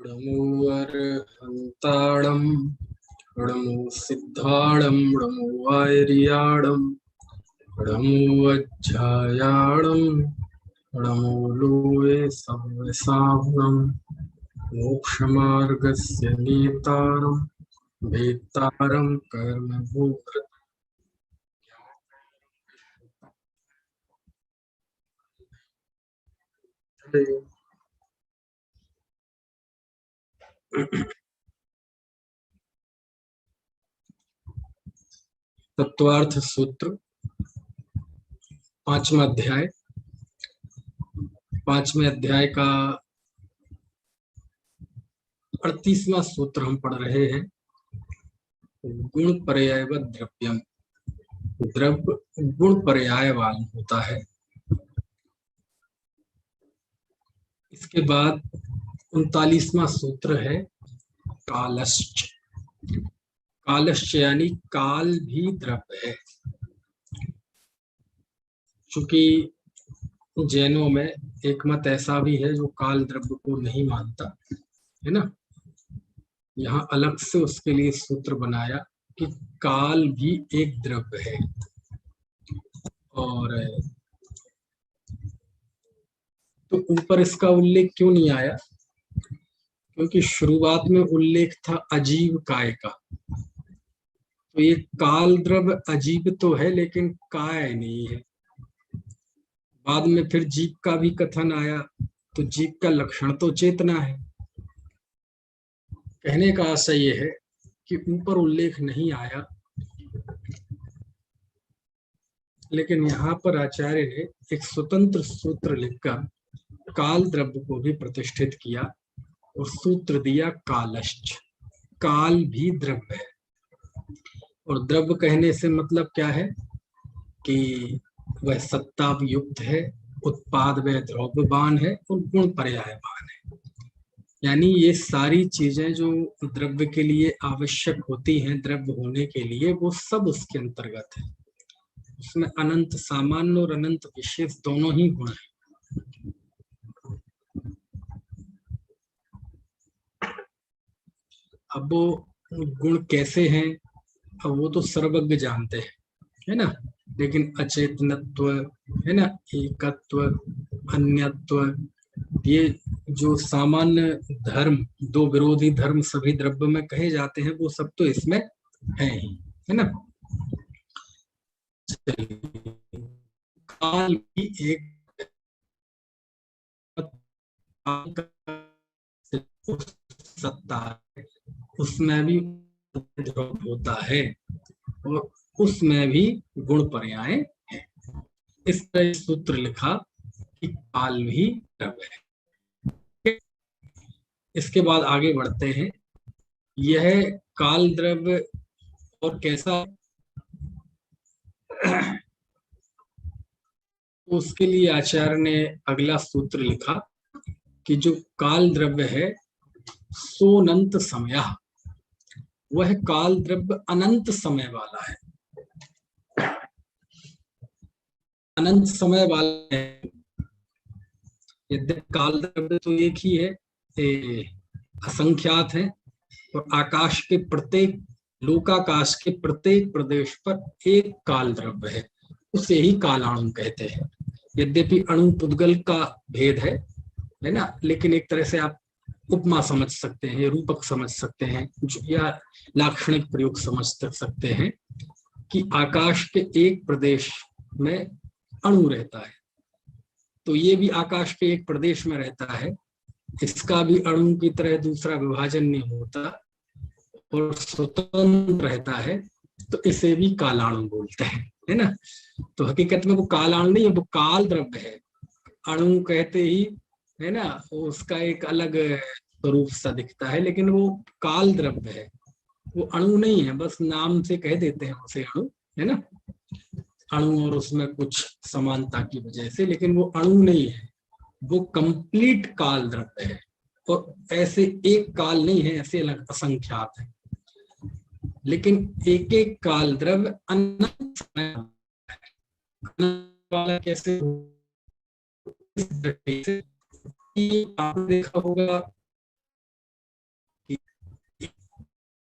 णमो अर्हन्ताणं णमो सिद्धाणं णमो आर्याणं णमो अज्झायाणं णमो लोये सव्यसाहुणं मोक्षमार्गस्य नेतारं भेत्तारं कर्मभूकृत् तत्वार्थ सूत्र पांचवा अध्याय। पांचवें अध्याय का 38वां सूत्र हम पढ़ रहे हैं। गुण पर्यायवत् द्रव्यम, द्रव्य गुण पर्यायवान होता है। इसके बाद 39वां सूत्र है कालश्च। कालश्च यानी काल भी द्रव्य है। चूंकि जैनों में एक मत ऐसा भी है जो काल द्रव्य को नहीं मानता है ना। यहाँ अलग से उसके लिए सूत्र बनाया कि काल भी एक द्रव्य है। और तो ऊपर इसका उल्लेख क्यों नहीं आया? क्योंकि शुरुआत में उल्लेख था अजीव काय का। तो ये काल द्रव्य अजीब तो है लेकिन काय नहीं है। बाद में फिर जीव का भी कथन आया, तो जीव का लक्षण तो चेतना है। कहने का आशय ये है कि ऊपर उल्लेख नहीं आया, लेकिन यहाँ पर आचार्य ने एक स्वतंत्र सूत्र लिखकर काल द्रव्य को भी प्रतिष्ठित किया और सूत्र दिया कालश्च। काल भी द्रव्य है। और द्रव्य कहने से मतलब क्या है कि वह सत्ता युक्त है, उत्पाद व द्रव्यवान है और गुण पर्यायवान है। यानी ये सारी चीजें जो द्रव्य के लिए आवश्यक होती हैं, द्रव्य होने के लिए, वो सब उसके अंतर्गत है। उसमें अनंत सामान्य और अनंत विशेष दोनों ही गुण हैं। अब वो गुण कैसे हैं, अब वो तो सर्वज्ञ जानते हैं, है ना। लेकिन अचेतनत्व, है ना, एकत्व, अन्यत्व, ये जो सामान्य धर्म, दो विरोधी धर्म सभी द्रव्य में कहे जाते हैं, वो सब तो इसमें है ही, है ना। काल भी एक सत्ता है, उसमें भी होता है और उसमें भी गुण पर्याय है। इस तरह सूत्र लिखा कि काल भी द्रव्य है। इसके बाद आगे बढ़ते हैं। यह काल द्रव्य और कैसा, तो उसके लिए आचार्य ने अगला सूत्र लिखा कि जो काल द्रव्य है सोनंत समय, वह काल द्रव्य अनंत समय वाला है। अनंत समय वाला है। यद्यपि काल द्रव्य तो एक ही है, असंख्यात है, और आकाश के प्रत्येक, लोकाकाश के प्रत्येक प्रदेश पर एक काल द्रव्य है, उसे ही कालाणु कहते हैं। यद्यपि अणु पुद्गल का भेद है ना, लेकिन एक तरह से आप उपमा समझ सकते हैं, रूपक समझ सकते हैं, या लाक्षणिक प्रयोग समझ सकते हैं कि आकाश के एक प्रदेश में अणु रहता है, तो ये भी आकाश के एक प्रदेश में रहता है, इसका भी अणु की तरह दूसरा विभाजन नहीं होता और स्वतंत्र रहता है, तो इसे भी कालाणु बोलते हैं, है ना। तो हकीकत में वो कालाणु नहीं है, वो काल द्रव्य है। अणु कहते ही, है ना, उसका एक अलग स्वरूप सा दिखता है, लेकिन वो काल द्रव्य है, वो अणु नहीं है। बस नाम से कह देते हैं उसे अणु, है ना, अणु और उसमें कुछ समानता की वजह से, लेकिन वो अणु नहीं है, वो कंप्लीट काल द्रव्य है। और ऐसे एक काल नहीं है, ऐसे अलग असंख्यात है, लेकिन एक एक काल द्रव्य अनंत समय वाला कैसे, आपने देखा होगा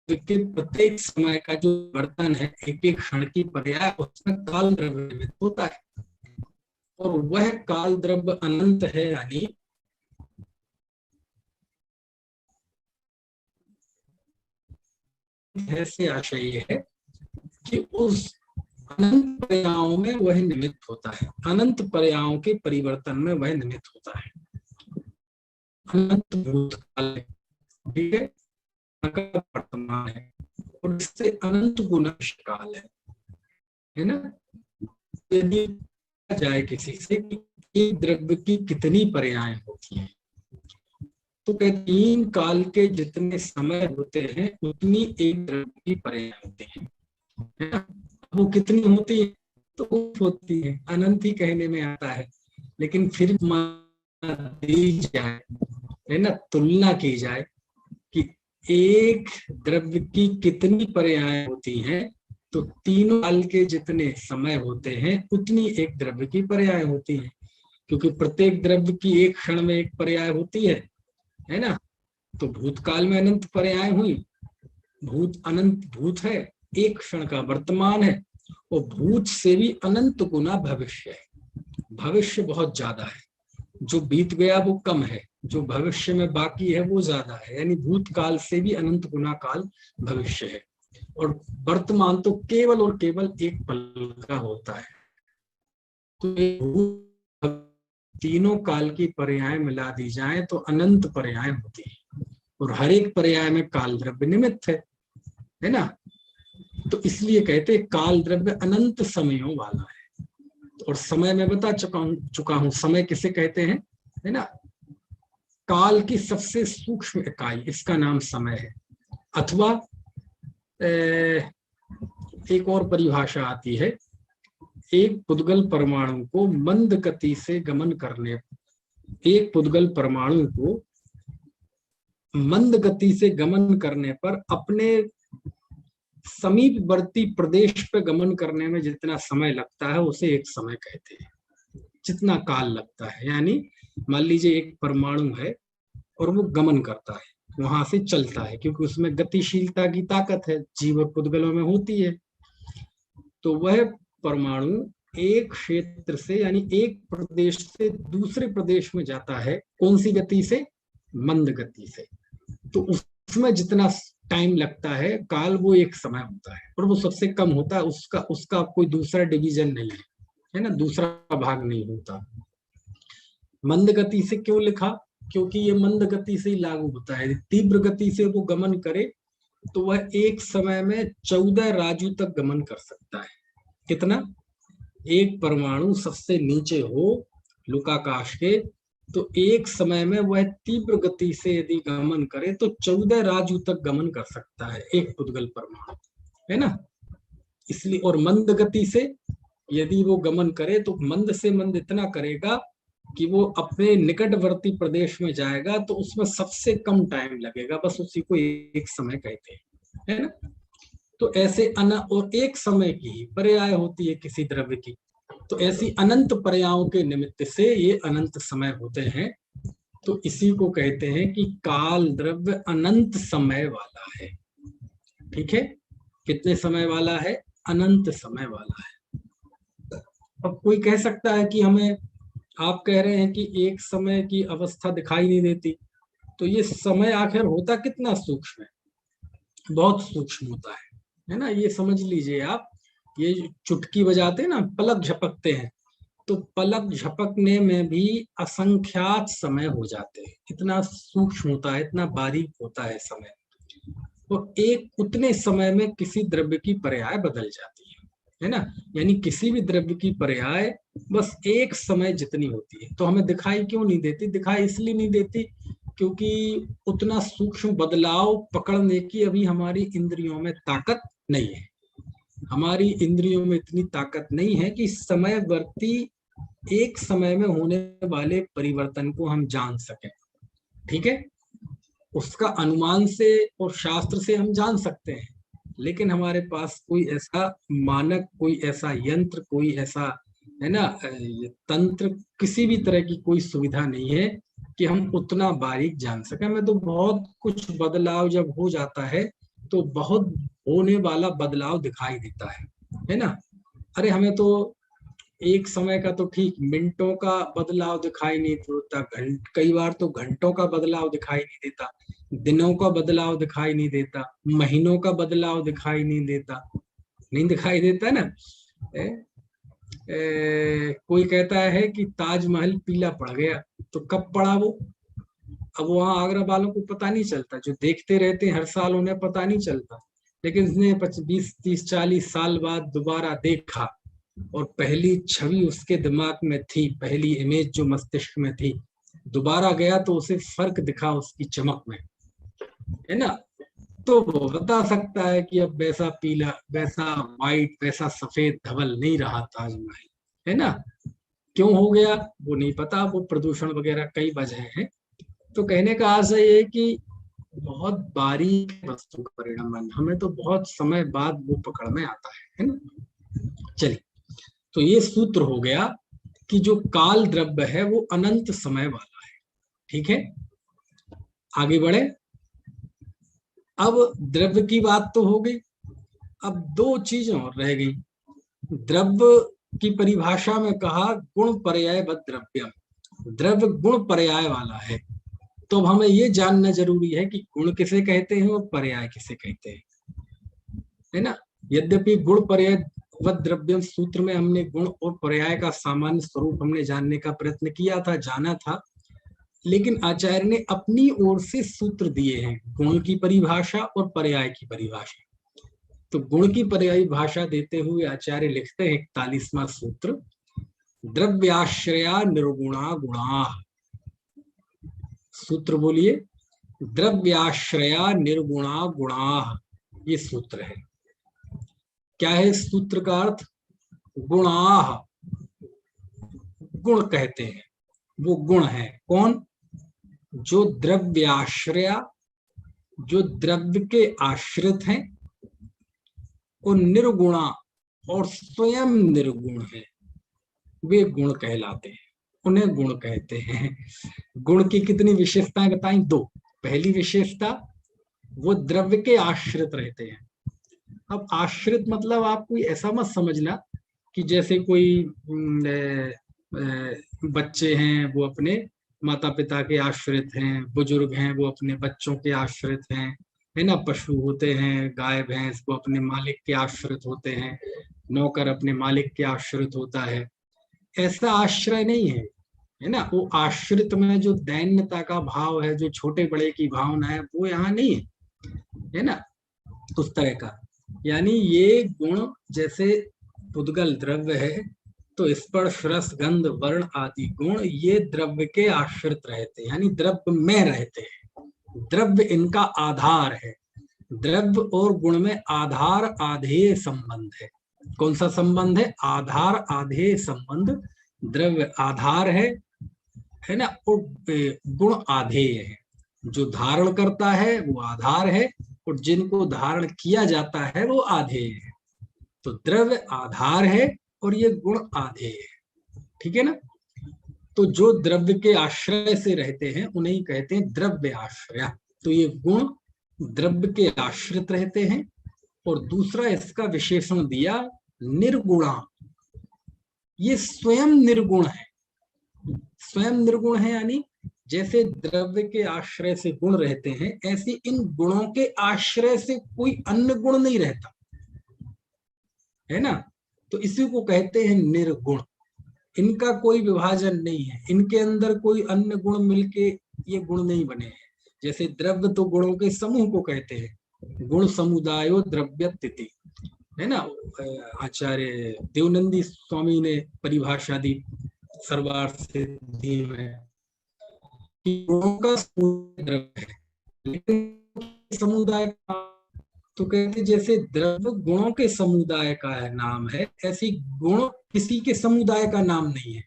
के प्रत्येक समय का जो वर्तन है, एक एक क्षण की पर्याय, उसमें काल द्रव्य निमित्त होता है, और वह काल द्रव्य अनंत है। यानी ऐसे आशय ये है कि उस अनंत पर्यायों में वह निमित्त होता है, अनंत पर्यायों के परिवर्तन में वह निमित्त होता है। अनंत भूतकाल है, ठीक है, वर्तमान है, और इससे अनंत गुना काल है ना। यदि जाए किसी से कि एक द्रव्य की कितनी पर्याय होती हैं, तो कहते तीन काल के जितने समय होते हैं उतनी एक द्रव्य की पर्याय होती है ना। वो कितनी होती है, तो होती है, अनंत ही कहने में आता है, लेकिन फिर दी जाए, है ना, तुलना की जाए कि एक द्रव्य की कितनी पर्याय होती हैं, तो तीनों काल के जितने समय होते हैं उतनी एक द्रव्य की पर्याय होती है, क्योंकि प्रत्येक द्रव्य की एक क्षण में एक पर्याय होती है ना। तो भूतकाल में अनंत पर्याय हुई, भूत अनंत भूत है, एक क्षण का वर्तमान है, और भूत से भी अनंत गुना भविष्य है। भविष्य बहुत ज्यादा है, जो बीत गया वो कम है, जो भविष्य में बाकी है वो ज्यादा है, यानी भूतकाल से भी अनंत गुना काल भविष्य है, और वर्तमान तो केवल और केवल एक पल का होता है। तो तीनों काल की पर्याय मिला दी जाए तो अनंत पर्याय होती है, और हर एक पर्याय में काल द्रव्य निमित्त है ना। तो इसलिए कहते काल द्रव्य अनंत समयों वाला है। और समय में बता चुका हूं समय किसे कहते हैं, है ना। काल की सबसे सूक्ष्म इकाई, इसका नाम समय है। अथवा एक और परिभाषा आती है, एक पुद्गल परमाणु को मंद गति से गमन करने, एक पुद्गल परमाणु को मंद गति से गमन करने पर अपने समीपवर्ती प्रदेश पे गमन करने में जितना समय लगता है उसे एक समय कहते हैं, जितना काल लगता है। यानी मान लीजिए एक परमाणु है और वो गमन करता है, वहां से चलता है, क्योंकि उसमें गतिशीलता की ताकत है, जीव और पुद्गलों में होती है। तो वह परमाणु एक क्षेत्र से यानी एक प्रदेश से दूसरे प्रदेश में जाता है, कौन सी गति से, मंद गति से। तो उसमें जितना टाइम लगता है काल, वो एक समय होता है, और वो सबसे कम होता है, उसका उसका कोई दूसरा डिवीजन नहीं है ना, दूसरा भाग नहीं होता। मंद गति से क्यों लिखा, क्योंकि ये मंद गति से ही लागू होता है। तीव्र गति से वो गमन करे तो वह एक समय में 14 राजू तक गमन कर सकता है। कितना, एक परमाणु सबसे नीचे हो लुकाकाश के, तो एक समय में वह तीव्र गति से यदि गमन करे तो 14 राजू तक गमन कर सकता है एक पुद्गल परमाणु, है ना। इसलिए, और मंद गति से यदि वो गमन करे तो मंद से मंद इतना करेगा कि वो अपने निकटवर्ती प्रदेश में जाएगा, तो उसमें सबसे कम टाइम लगेगा, बस उसी को एक समय कहते हैं, है ना। तो ऐसे और एक समय की पर्याय होती है किसी द्रव्य की, तो ऐसी अनंत पर्यायों के निमित्त से ये अनंत समय होते हैं। तो इसी को कहते हैं कि काल द्रव्य अनंत समय वाला है। ठीक है, कितने समय वाला है, अनंत समय वाला है। अब कोई कह सकता है कि हमें, आप कह रहे हैं कि एक समय की अवस्था दिखाई नहीं देती, तो ये समय आखिर होता कितना सूक्ष्म है, बहुत सूक्ष्म होता है ना। ये समझ लीजिए आप, ये चुटकी बजाते हैं ना, पलक झपकते हैं, तो पलक झपकने में भी असंख्यात समय हो जाते हैं, इतना सूक्ष्म होता है, इतना बारीक होता है समय। तो एक उतने समय में किसी द्रव्य की पर्याय बदल जाती है ना। यानी किसी भी द्रव्य की पर्याय बस एक समय जितनी होती है। तो हमें दिखाई क्यों नहीं देती, दिखाई इसलिए नहीं देती क्योंकि उतना सूक्ष्म बदलाव पकड़ने की अभी हमारी इंद्रियों में ताकत नहीं है। हमारी इंद्रियों में इतनी ताकत नहीं है कि समयवर्ती एक समय में होने वाले परिवर्तन को हम जान सकें। ठीक है, उसका अनुमान से और शास्त्र से हम जान सकते हैं, लेकिन हमारे पास कोई ऐसा मानक, कोई ऐसा यंत्र, कोई ऐसा, है ना, तंत्र, किसी भी तरह की कोई सुविधा नहीं है कि हम उतना बारीक जान सकें। मैं तो बहुत कुछ बदलाव जब हो जाता है तो बहुत होने वाला बदलाव दिखाई देता है ना। अरे हमें तो एक समय का तो ठीक मिनटों का बदलाव दिखाई नहीं देता, कई बार तो घंटों का बदलाव दिखाई नहीं देता, दिनों का बदलाव दिखाई नहीं देता, महीनों का बदलाव दिखाई नहीं देता, नहीं दिखाई देता ना। कोई कहता है कि ताजमहल पीला पड़ गया, तो कब पड़ा वो? अब वहां आगरा वालों को पता नहीं चलता, जो देखते रहते हैं हर साल उन्हें पता नहीं चलता, लेकिन उसने 20, 30, 40 साल बाद दोबारा देखा और पहली छवि उसके दिमाग में थी, पहली इमेज जो मस्तिष्क में थी, दोबारा गया तो उसे फर्क दिखा उसकी चमक में, है ना। तो वो बता सकता है कि अब वैसा पीला, वैसा वाइट, वैसा सफेद धवल नहीं रहा ताजमहल, है ना। क्यों हो गया वो नहीं पता, वो प्रदूषण वगैरह कई वजह हैं। तो कहने का आशय ये कि बहुत बारीक वस्तु का परिणाम, हमें तो बहुत समय बाद वो पकड़ में आता है ना। चलिए, तो ये सूत्र हो गया कि जो काल द्रव्य है वो अनंत समय वाला है। ठीक है, आगे बढ़े। अब द्रव्य की बात तो हो गई, अब दो चीजें और रह गई। द्रव्य की परिभाषा में कहा गुण पर्याय द्रव्यम, द्रव्य गुण पर्याय वाला है। तो अब हमें ये जानना जरूरी है कि गुण किसे कहते हैं और पर्याय किसे कहते हैं, है ना। यद्यपि गुण पर्याय द्रव्यम सूत्र में हमने गुण और पर्याय का सामान्य स्वरूप हमने जानने का प्रयत्न किया था, जाना था, लेकिन आचार्य ने अपनी ओर से सूत्र दिए हैं, गुण की परिभाषा और पर्याय की परिभाषा। तो गुण की परिभाषा देते हुए आचार्य लिखते हैं 41वां सूत्र, द्रव्याश्रया निर्गुणा गुणा। सूत्र बोलिए, द्रव्याश्रया निर्गुणा गुणा, ये सूत्र है। क्या है सूत्र का अर्थ? गुणाह, गुण कहते हैं, वो गुण है कौन? जो द्रव्याश्रया, जो द्रव्य के आश्रित हैं, और निर्गुणा, और स्वयं निर्गुण है, वे गुण कहलाते हैं, उन्हें गुण कहते हैं। गुण की कितनी विशेषताएं बताई? दो। पहली विशेषता, वो द्रव्य के आश्रित रहते हैं। अब आश्रित मतलब आप कोई ऐसा मत समझना कि जैसे कोई बच्चे हैं वो अपने माता पिता के आश्रित हैं, बुजुर्ग हैं वो अपने बच्चों के आश्रित हैं, है ना। पशु होते हैं, गाय भैंस, वो अपने मालिक के आश्रित होते हैं, नौकर अपने मालिक के आश्रित होता है। ऐसा आश्रय नहीं है, है ना। वो आश्रित में जो दैन्यता का भाव है, जो छोटे बड़े की भावना है, वो यहाँ नहीं है, है ना, उस तरह का। यानी ये गुण जैसे पुद्गल द्रव्य है, तो स्पर्श रस गंध वर्ण आदि गुण ये द्रव्य के आश्रित रहते हैं, यानी द्रव्य में रहते हैं, द्रव्य इनका आधार है। द्रव्य और गुण में आधार आधेय संबंध है। कौन सा संबंध है? आधार आधेय संबंध। द्रव्य आधार है ना, और गुण आधेय है। जो धारण करता है वो आधार है, और जिनको धारण किया जाता है वो आधेय है। तो द्रव्य आधार है और ये गुण आधेय है, ठीक है ना। तो जो द्रव्य के आश्रय से रहते हैं उन्हें कहते हैं द्रव्य आश्रय। तो ये गुण द्रव्य के आश्रित रहते हैं। और दूसरा इसका विशेषण दिया निर्गुणा, ये स्वयं निर्गुण है। स्वयं निर्गुण है यानी जैसे द्रव्य के आश्रय से गुण रहते हैं, ऐसे इन गुणों के आश्रय से कोई अन्य गुण नहीं रहता, है ना। तो इसी को कहते हैं निर्गुण। इनका कोई विभाजन नहीं है, इनके अंदर कोई अन्य गुण मिलके ये गुण नहीं बने हैं। जैसे द्रव्य तो गुणों के समूह को कहते हैं, गुण समुदायो द्रव्यतिथि, है ना। आचार्य देवनंदी स्वामी ने परिभाषा दी सर्वार्थ सिद्धि में कि गुणों का द्रव्य है, लेकिन समुदाय का, तो कहते जैसे द्रव्य गुणों के समुदाय का है नाम है, ऐसी गुण किसी के समुदाय का नाम नहीं है।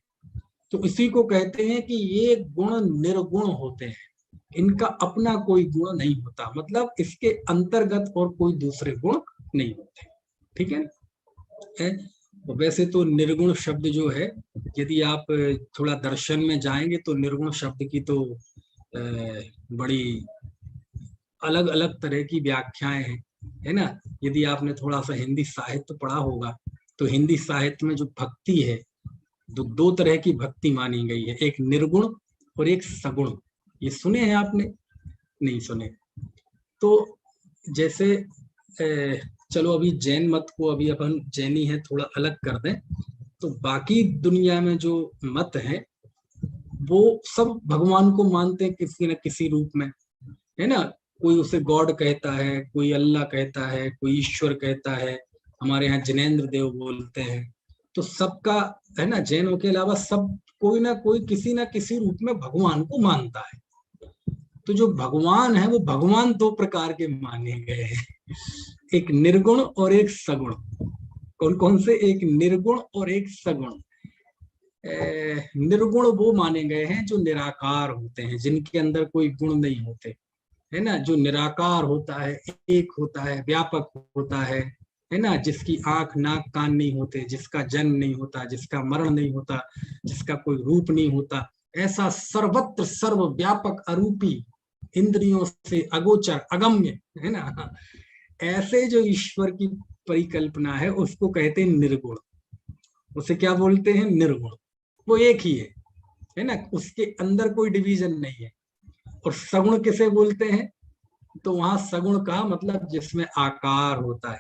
तो इसी को कहते हैं कि ये गुण निर्गुण होते हैं, इनका अपना कोई गुण नहीं होता, मतलब इसके अंतर्गत और कोई दूसरे गुण नहीं होते, ठीक है। वैसे तो निर्गुण शब्द जो है, यदि आप थोड़ा दर्शन में जाएंगे तो निर्गुण शब्द की तो बड़ी अलग अलग तरह की व्याख्याएं हैं। है ना। यदि आपने थोड़ा सा हिंदी साहित्य पढ़ा होगा तो हिंदी साहित्य में जो भक्ति है, दो तरह की भक्ति मानी गई है, एक निर्गुण और एक सगुण। ये सुने हैं आपने? नहीं सुने? तो जैसे चलो अभी जैन मत को, अभी अपन जैनी है, थोड़ा अलग कर दें, तो बाकी दुनिया में जो मत है वो सब भगवान को मानते हैं किसी न किसी रूप में, है ना। कोई उसे गॉड कहता है, कोई अल्लाह कहता है, कोई ईश्वर कहता है, हमारे यहाँ जिनेंद्र देव बोलते हैं। तो सबका, है ना, जैनों के अलावा सब कोई ना कोई किसी ना किसी रूप में भगवान को मानता है। तो जो भगवान है वो भगवान दो प्रकार के माने गए हैं, एक निर्गुण और एक सगुण। कौन कौन से? एक निर्गुण और एक सगुण। निर्गुण वो माने गए हैं जो निराकार होते हैं, जिनके अंदर कोई गुण नहीं होते, है ना, जो निराकार होता है, एक होता है, व्यापक होता है ना, जिसकी आंख नाक कान नहीं होते, जिसका जन्म नहीं होता, जिसका मरण नहीं होता, जिसका कोई रूप नहीं होता, ऐसा सर्वत्र सर्वव्यापक अरूपी, इंद्रियों से अगोचर अगम्य, है ना, ऐसे जो ईश्वर की परिकल्पना है उसको कहते हैं निर्गुण। उसे क्या बोलते हैं? निर्गुण। वो एक ही है ना, उसके अंदर कोई डिवीजन नहीं है। और सगुण किसे बोलते हैं? तो वहां सगुण का मतलब जिसमें आकार होता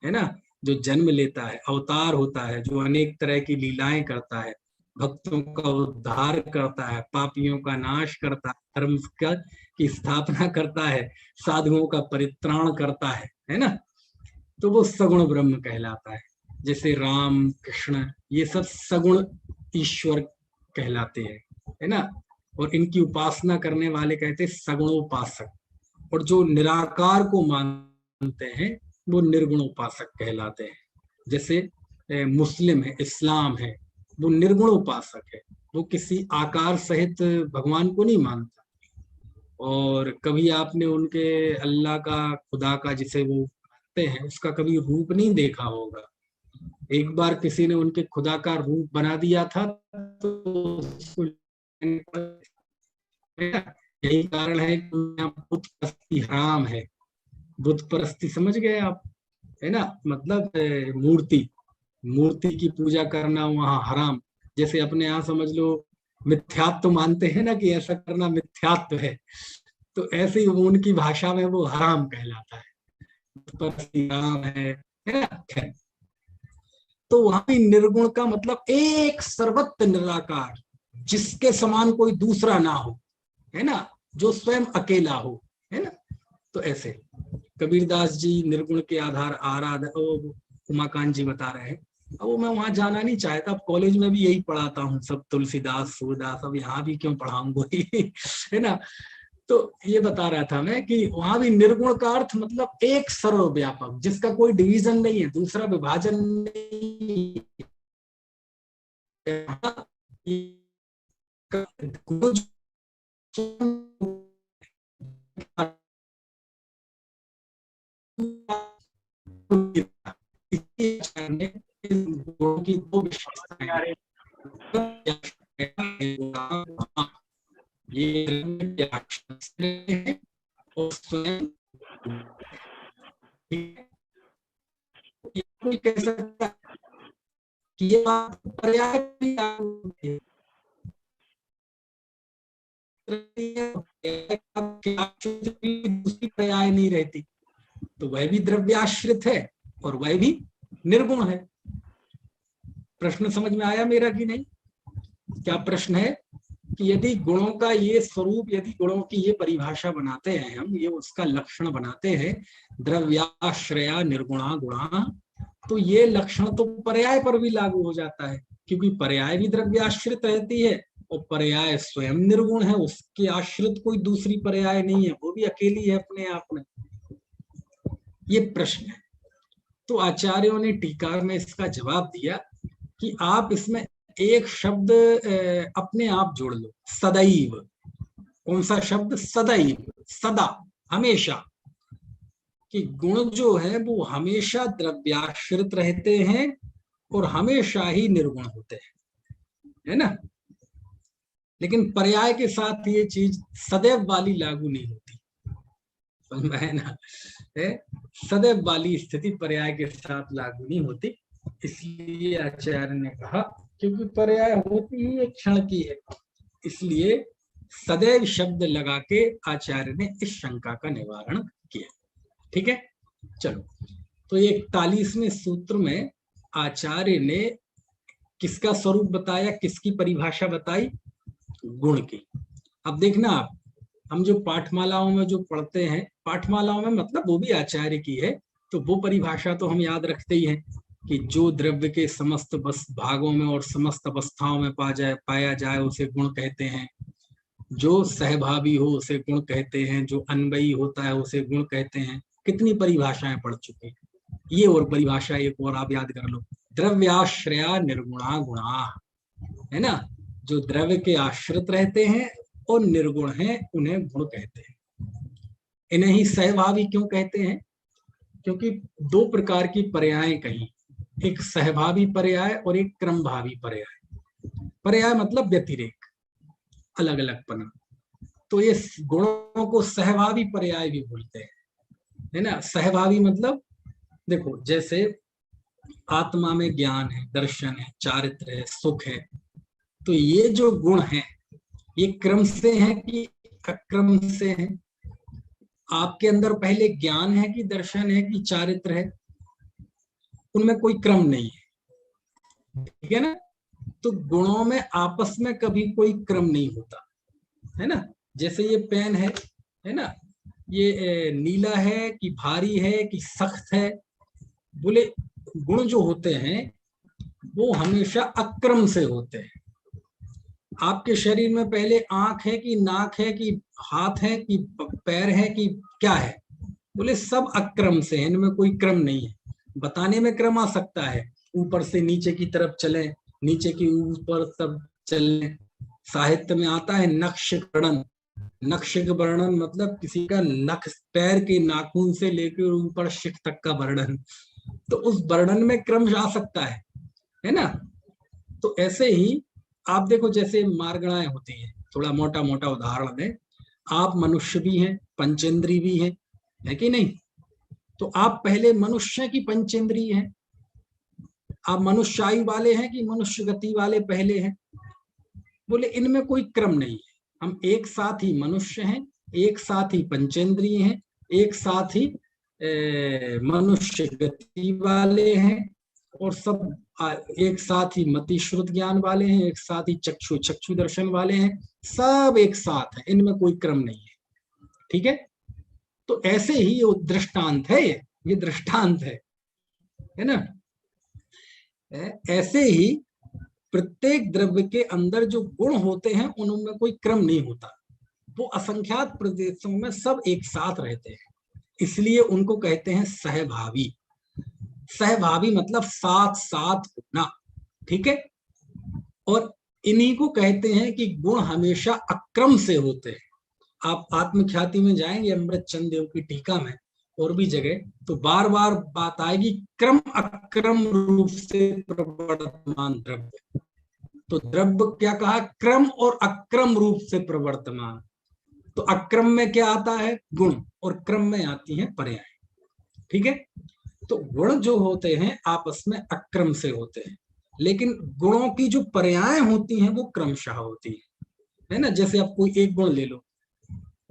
है ना, जो जन्म लेता है, अवतार होता है, जो अनेक तरह की लीलाएं करता है, भक्तों का उद्धार करता है, पापियों का नाश करता है, धर्म का की स्थापना करता है, साधुओं का परित्राण करता है ना। तो वो सगुण ब्रह्म कहलाता है। जैसे राम कृष्ण, ये सब सगुण ईश्वर कहलाते हैं, है ना। और इनकी उपासना करने वाले कहते हैं सगुणोपासक, और जो निराकार को मानते हैं वो निर्गुण उपासक कहलाते हैं। जैसे मुस्लिम है, इस्लाम है, वो निर्गुण उपासक है, वो किसी आकार सहित भगवान को नहीं मानता। और कभी आपने उनके अल्लाह का, खुदा का, जिसे वो मानते हैं, उसका कभी रूप नहीं देखा होगा। एक बार किसी ने उनके खुदा का रूप बना दिया था, तो उसको यही कारण है कि बुत परस्ती हराम है। बुत परस्ती समझ गए आप, है ना, मतलब मूर्ति, मूर्ति की पूजा करना वहां हराम। जैसे अपने यहाँ समझ लो मिथ्यात्व तो मानते हैं ना, कि ऐसा करना मिथ्यात्व है, तो ऐसे ही उनकी भाषा में वो हराम कहलाता है, परस्ती हराम है ना। खैर, तो वहां भी निर्गुण का मतलब एक सर्वत्र निराकार, जिसके समान कोई दूसरा ना हो, है ना, जो स्वयं अकेला हो, है ना। तो ऐसे कबीरदास जी निर्गुण के आधार उमाकांत जी बता रहे हैं। अब वो मैं वहां जाना नहीं चाहता, अब कॉलेज में भी यही पढ़ाता हूँ, सब तुलसीदास सूरदास, अब यहाँ भी क्यों पढ़ाऊंगा है ना। तो ये बता रहा था मैं कि वहां भी निर्गुण का अर्थ मतलब एक सर्वव्यापक, जिसका कोई डिवीजन नहीं है, दूसरा विभाजन नहीं की दो विशेषताएं, ये और स्वयं कोई कह सकता कि ये बात पर्याय दूसरी पर्याय नहीं रहती, तो वह भी द्रव्याश्रित है और वह भी निर्गुण है। प्रश्न समझ में आया मेरा कि नहीं? क्या प्रश्न है कि यदि गुणों का ये स्वरूप, यदि गुणों की ये परिभाषा बनाते हैं हम, ये उसका लक्षण बनाते हैं, द्रव्याश्रया निर्गुणा गुणा, तो ये लक्षण तो पर्याय पर भी लागू हो जाता है, क्योंकि पर्याय भी द्रव्याश्रित रहती है और पर्याय स्वयं निर्गुण है, उसके आश्रित कोई दूसरी पर्याय नहीं है, वो भी अकेली है अपने आप में। ये प्रश्न है। तो आचार्यों ने टीका में इसका जवाब दिया कि आप इसमें एक शब्द अपने आप जोड़ लो, सदैव। कौन सा शब्द? सदैव, सदा, हमेशा। कि गुण जो है वो हमेशा द्रव्याश्रित रहते हैं और हमेशा ही निर्गुण होते हैं, है ना। लेकिन पर्याय के साथ ये चीज सदैव वाली लागू नहीं होती, समझ में है ना, है। सदैव वाली स्थिति पर्याय के साथ लागू नहीं होती। इसलिए आचार्य ने कहा, क्योंकि पर्याय होती ही एक क्षण की है, इसलिए सदैव शब्द लगा के आचार्य ने इस शंका का निवारण किया। ठीक है, चलो। तो 41वें सूत्र में आचार्य ने किसका स्वरूप बताया, किसकी परिभाषा बताई? गुण की। अब देखना आप, हम जो पाठमालाओं में जो पढ़ते हैं, पाठमालाओं में मतलब वो भी आचार्य की है, तो वो परिभाषा तो हम याद रखते ही हैं कि जो द्रव्य के समस्त भागों में और समस्त अवस्थाओं में पाया जाए उसे गुण कहते हैं। जो सहभावी हो उसे गुण कहते हैं, जो अन्वयी होता है उसे गुण कहते हैं। कितनी परिभाषाएं पढ़ चुके हैं। ये और परिभाषा एक और आप याद कर लो, द्रव्याश्रया निर्गुणा गुणा, है ना। जो द्रव्य के आश्रित रहते हैं और निर्गुण हैं उन्हें गुण कहते हैं। इन्हें ही सहभावी क्यों कहते हैं? क्योंकि दो प्रकार की पर्याय कही, एक सहभावी पर्याय और एक क्रमभावी पर्याय। पर्याय मतलब व्यतिरेक, अलग अलग पना। तो ये गुणों को सहभावी पर्याय भी बोलते हैं, है ना। सहभावी मतलब देखो, जैसे आत्मा में ज्ञान है, दर्शन है, चारित्र है, सुख है, तो ये जो गुण हैं ये क्रम से हैं कि अक्रम से हैं? आपके अंदर पहले ज्ञान है कि दर्शन है कि चारित्र है? उनमें कोई क्रम नहीं है, ठीक है ना। तो गुणों में आपस में कभी कोई क्रम नहीं होता, है ना। जैसे ये पेन है ना, ये नीला है कि भारी है कि सख्त है, बोले गुण जो होते हैं वो हमेशा अक्रम से होते हैं। आपके शरीर में पहले आंख है कि नाक है कि हाथ है कि पैर है कि क्या है? बोले सब अक्रम से है, इनमें कोई क्रम नहीं है। बताने में क्रम आ सकता है, ऊपर से नीचे की तरफ चले, नीचे की ऊपर तब चले। साहित्य में आता है नक्श वर्णन। नक्श वर्णन मतलब किसी का नख, पैर के नाखून से लेकर ऊपर शिख तक का वर्णन, तो उस वर्णन में क्रम आ सकता है ना। तो ऐसे ही आप देखो, जैसे मार्गणाएं होती हैं, थोड़ा मोटा मोटा उदाहरण दें, आप मनुष्य भी हैं, पंचेंद्री भी हैं, है कि नहीं? तो आप पहले मनुष्य की पंचेंद्रिय हैं, आप मनुष्य आयु वाले हैं कि मनुष्य गति वाले पहले हैं? बोले इनमें कोई क्रम नहीं है, हम एक साथ ही मनुष्य हैं, एक साथ ही पंचेंद्रिय हैं, एक साथ ही मनुष्य गति वाले हैं, और सब एक साथ ही मति श्रुत ज्ञान वाले हैं, एक साथ ही चक्षु दर्शन वाले हैं, सब एक साथ हैं, इनमें कोई क्रम नहीं है। ठीक है, तो ऐसे ही ये दृष्टांत है, ये दृष्टांत है ना। ऐसे ही प्रत्येक द्रव्य के अंदर जो गुण होते हैं उनमें कोई क्रम नहीं होता, वो असंख्यात प्रदेशों में सब एक साथ रहते हैं, इसलिए उनको कहते हैं सहभावी। सहभावी मतलब साथ साथ होना, ठीक है। और इन्हीं को कहते हैं कि गुण हमेशा अक्रम से होते हैं। आप आत्मख्याति में जाएंगे अमृत चंद देव की टीका में और भी जगह, तो बार बार बात आएगी क्रम अक्रम रूप से प्रवर्तमान द्रव्य। तो द्रव्य क्या कहा? क्रम और अक्रम रूप से प्रवर्तमान। तो अक्रम में क्या आता है? गुण, और क्रम में आती है पर्याय। ठीक है, तो गुण जो होते हैं आपस में अक्रम से होते हैं, लेकिन गुणों की जो पर्याय होती हैं वो क्रमशः होती है ना। जैसे आप कोई एक गुण ले लो,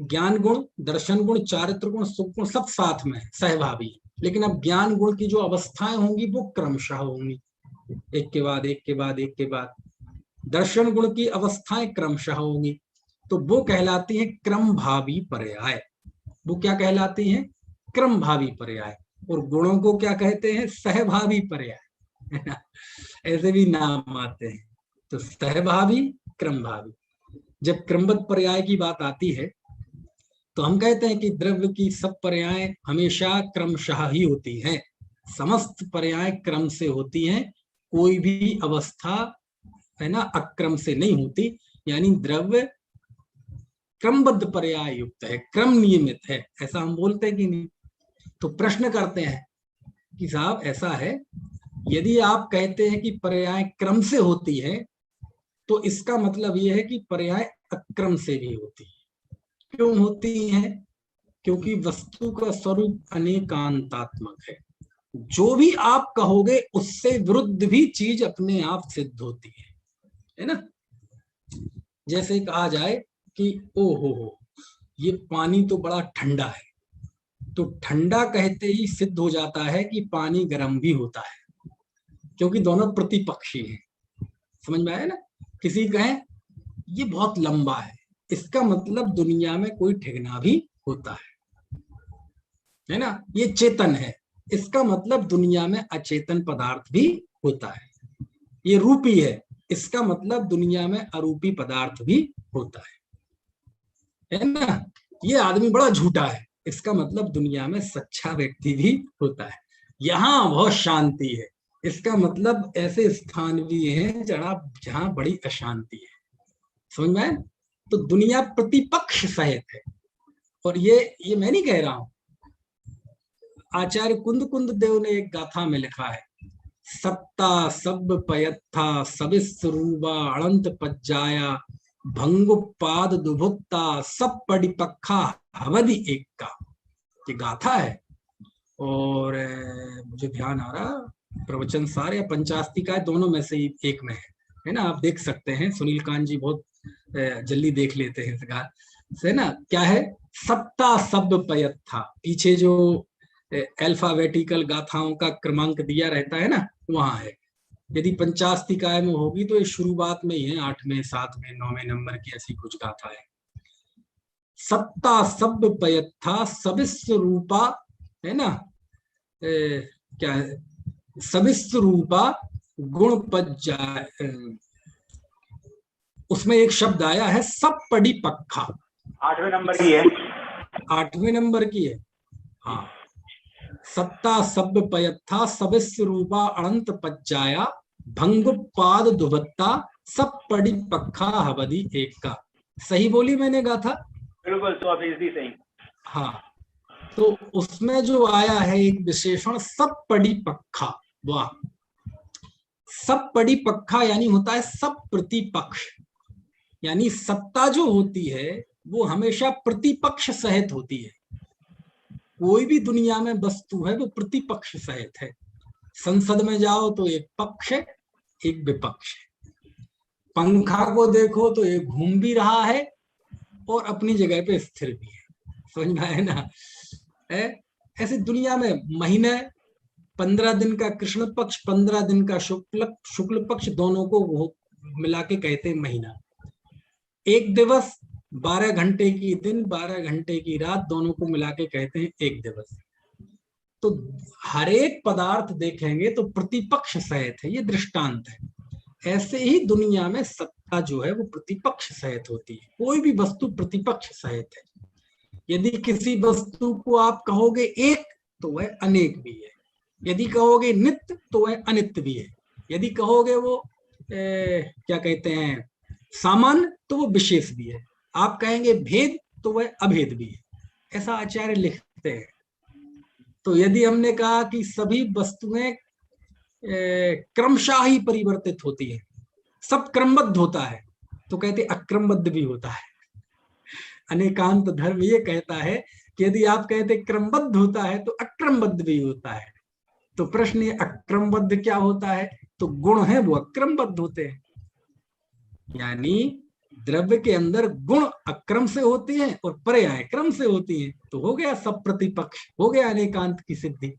ज्ञान गुण, दर्शन गुण, चारित्र गुण, सुख गुण सब साथ में सहभावी, लेकिन अब ज्ञान गुण की जो अवस्थाएं होंगी वो क्रमशः होंगी, एक के बाद एक के बाद एक के बाद। दर्शन गुण की अवस्थाएं क्रमशः होंगी, तो वो कहलाती है क्रम भावी पर्याय। वो क्या कहलाती है? क्रम भावी पर्याय। और गुणों को क्या कहते हैं? सहभावी पर्याय। ऐसे भी नाम आते हैं, तो सहभावी, क्रम भावी। जब क्रमबद्ध पर्याय की बात आती है तो हम कहते हैं कि द्रव्य की सब पर्याय हमेशा क्रमशः ही होती हैं, समस्त पर्याय क्रम से होती हैं, कोई भी अवस्था है ना अक्रम से नहीं होती। यानी द्रव्य क्रमबद्ध पर्याय युक्त है, क्रम नियमित है, ऐसा हम बोलते हैं कि नहीं? तो प्रश्न करते हैं कि साहब ऐसा है, यदि आप कहते हैं कि पर्याय क्रम से होती है तो इसका मतलब यह है कि पर्याय अक्रम से भी होती है। क्यों होती है? क्योंकि वस्तु का स्वरूप अनेकांतात्मक है। जो भी आप कहोगे उससे विरुद्ध भी चीज अपने आप सिद्ध होती है ना। जैसे कहा जाए कि ओ हो ये पानी तो बड़ा ठंडा है, तो ठंडा कहते ही सिद्ध हो जाता है कि पानी गर्म भी होता है, क्योंकि दोनों प्रतिपक्षी हैं। समझ में आया ना। किसी कहे ये बहुत लंबा है, इसका मतलब दुनिया में कोई ठिकाना भी होता है ना। ये चेतन है, इसका मतलब दुनिया में अचेतन पदार्थ भी होता है। ये रूपी है, इसका मतलब दुनिया में अरूपी पदार्थ भी होता है ना। ये आदमी बड़ा झूठा है, इसका मतलब दुनिया में सच्चा व्यक्ति भी होता है। यहाँ बहुत शांति है, इसका मतलब ऐसे स्थान भी हैं जहां बड़ी अशांति है। समझ में आए? तो दुनिया प्रतिपक्ष सहित है। और ये मैं नहीं कह रहा हूं, आचार्य कुंद देव ने एक गाथा में लिखा है, सत्ता सब पयत्था सविस्वरूपा अनंत पज्जाया भंगुपाद दुभुक्ता सब परिपक्खा हवदि एक का। ये गाथा है। और मुझे ध्यान आ रहा प्रवचन सार या पंचास्तिका दोनों में से एक में है ना। आप देख सकते हैं, सुनील कांत जी बहुत जल्दी देख लेते हैं इस गाथ से ना। क्या है? सत्ता सब पयत्था, पीछे जो अल्फाबेटिकल गाथाओं का क्रमांक दिया रहता है ना, वहां है। यदि पंचास्तिकाय में होगी तो ये शुरुआत में ही है, 8वें 7वें 9वें नंबर की ऐसी कुछ गाथा है। सत्ता सब पयत्था सविस्व रूपा, है ना। क्या है? सविस्व रूपा गुण पज्जा, उसमें एक शब्द आया है सब पड़ी पक्खा। 8वें नंबर की है। 8वें नंबर की है, हाँ। सत्ता सब पयत्था सविस्व रूपा अनंत पज्जाया भंगुपाद दुभत्ता सब पड़ी पक्खा हवदी एक का। सही बोली मैंने गाथा? बिल्कुल 100% सही। हाँ, तो उसमें जो आया है एक विशेषण सब पड़ी पक्खा, वाह। सब पड़ी पक्खा यानी होता है सब प्रतिपक्ष, यानी सत्ता जो होती है वो हमेशा प्रतिपक्ष सहित होती है। कोई भी दुनिया में वस्तु है वो प्रतिपक्ष सहित है। संसद में जाओ तो एक पक्ष है, एक विपक्ष है। पंखा को देखो तो एक घूम भी रहा है और अपनी जगह पे स्थिर भी है। समझ में आए ना। ऐसे दुनिया में महीने 15 दिन का कृष्ण पक्ष, 15 दिन का शुक्ल पक्ष, दोनों को वो मिला के कहते हैं महीना। एक दिवस 12 घंटे की दिन, 12 घंटे की रात, दोनों को मिला के कहते हैं एक दिवस। तो हर एक पदार्थ देखेंगे तो प्रतिपक्ष सहित है, ये दृष्टांत है। ऐसे ही दुनिया में सत्ता जो है वो प्रतिपक्ष सहित होती है। कोई भी वस्तु प्रतिपक्ष सहित है। यदि किसी वस्तु को आप कहोगे एक तो वह अनेक भी है, यदि कहोगे नित्य तो वह अनित्य भी है, यदि कहोगे वो क्या कहते हैं सामान्य तो वो विशेष भी है, आप कहेंगे भेद तो वह अभेद भी है। ऐसा आचार्य लिखते हैं। तो यदि हमने कहा कि सभी वस्तुएं क्रमशः ही परिवर्तित होती है, सब क्रमबद्ध होता है, तो कहते अक्रमबद्ध भी होता है। अनेकांत धर्म ये कहता है कि यदि आप कहते क्रमबद्ध होता है तो अक्रमबद्ध भी होता है। तो प्रश्न ये अक्रमबद्ध क्या होता है? तो गुण है वो अक्रमबद्ध होते हैं, यानी द्रव्य के अंदर गुण अक्रम से होती हैं और पर्याय क्रम से होती हैं। तो हो गया सब प्रतिपक्ष, हो गया अनेकांत की सिद्धि।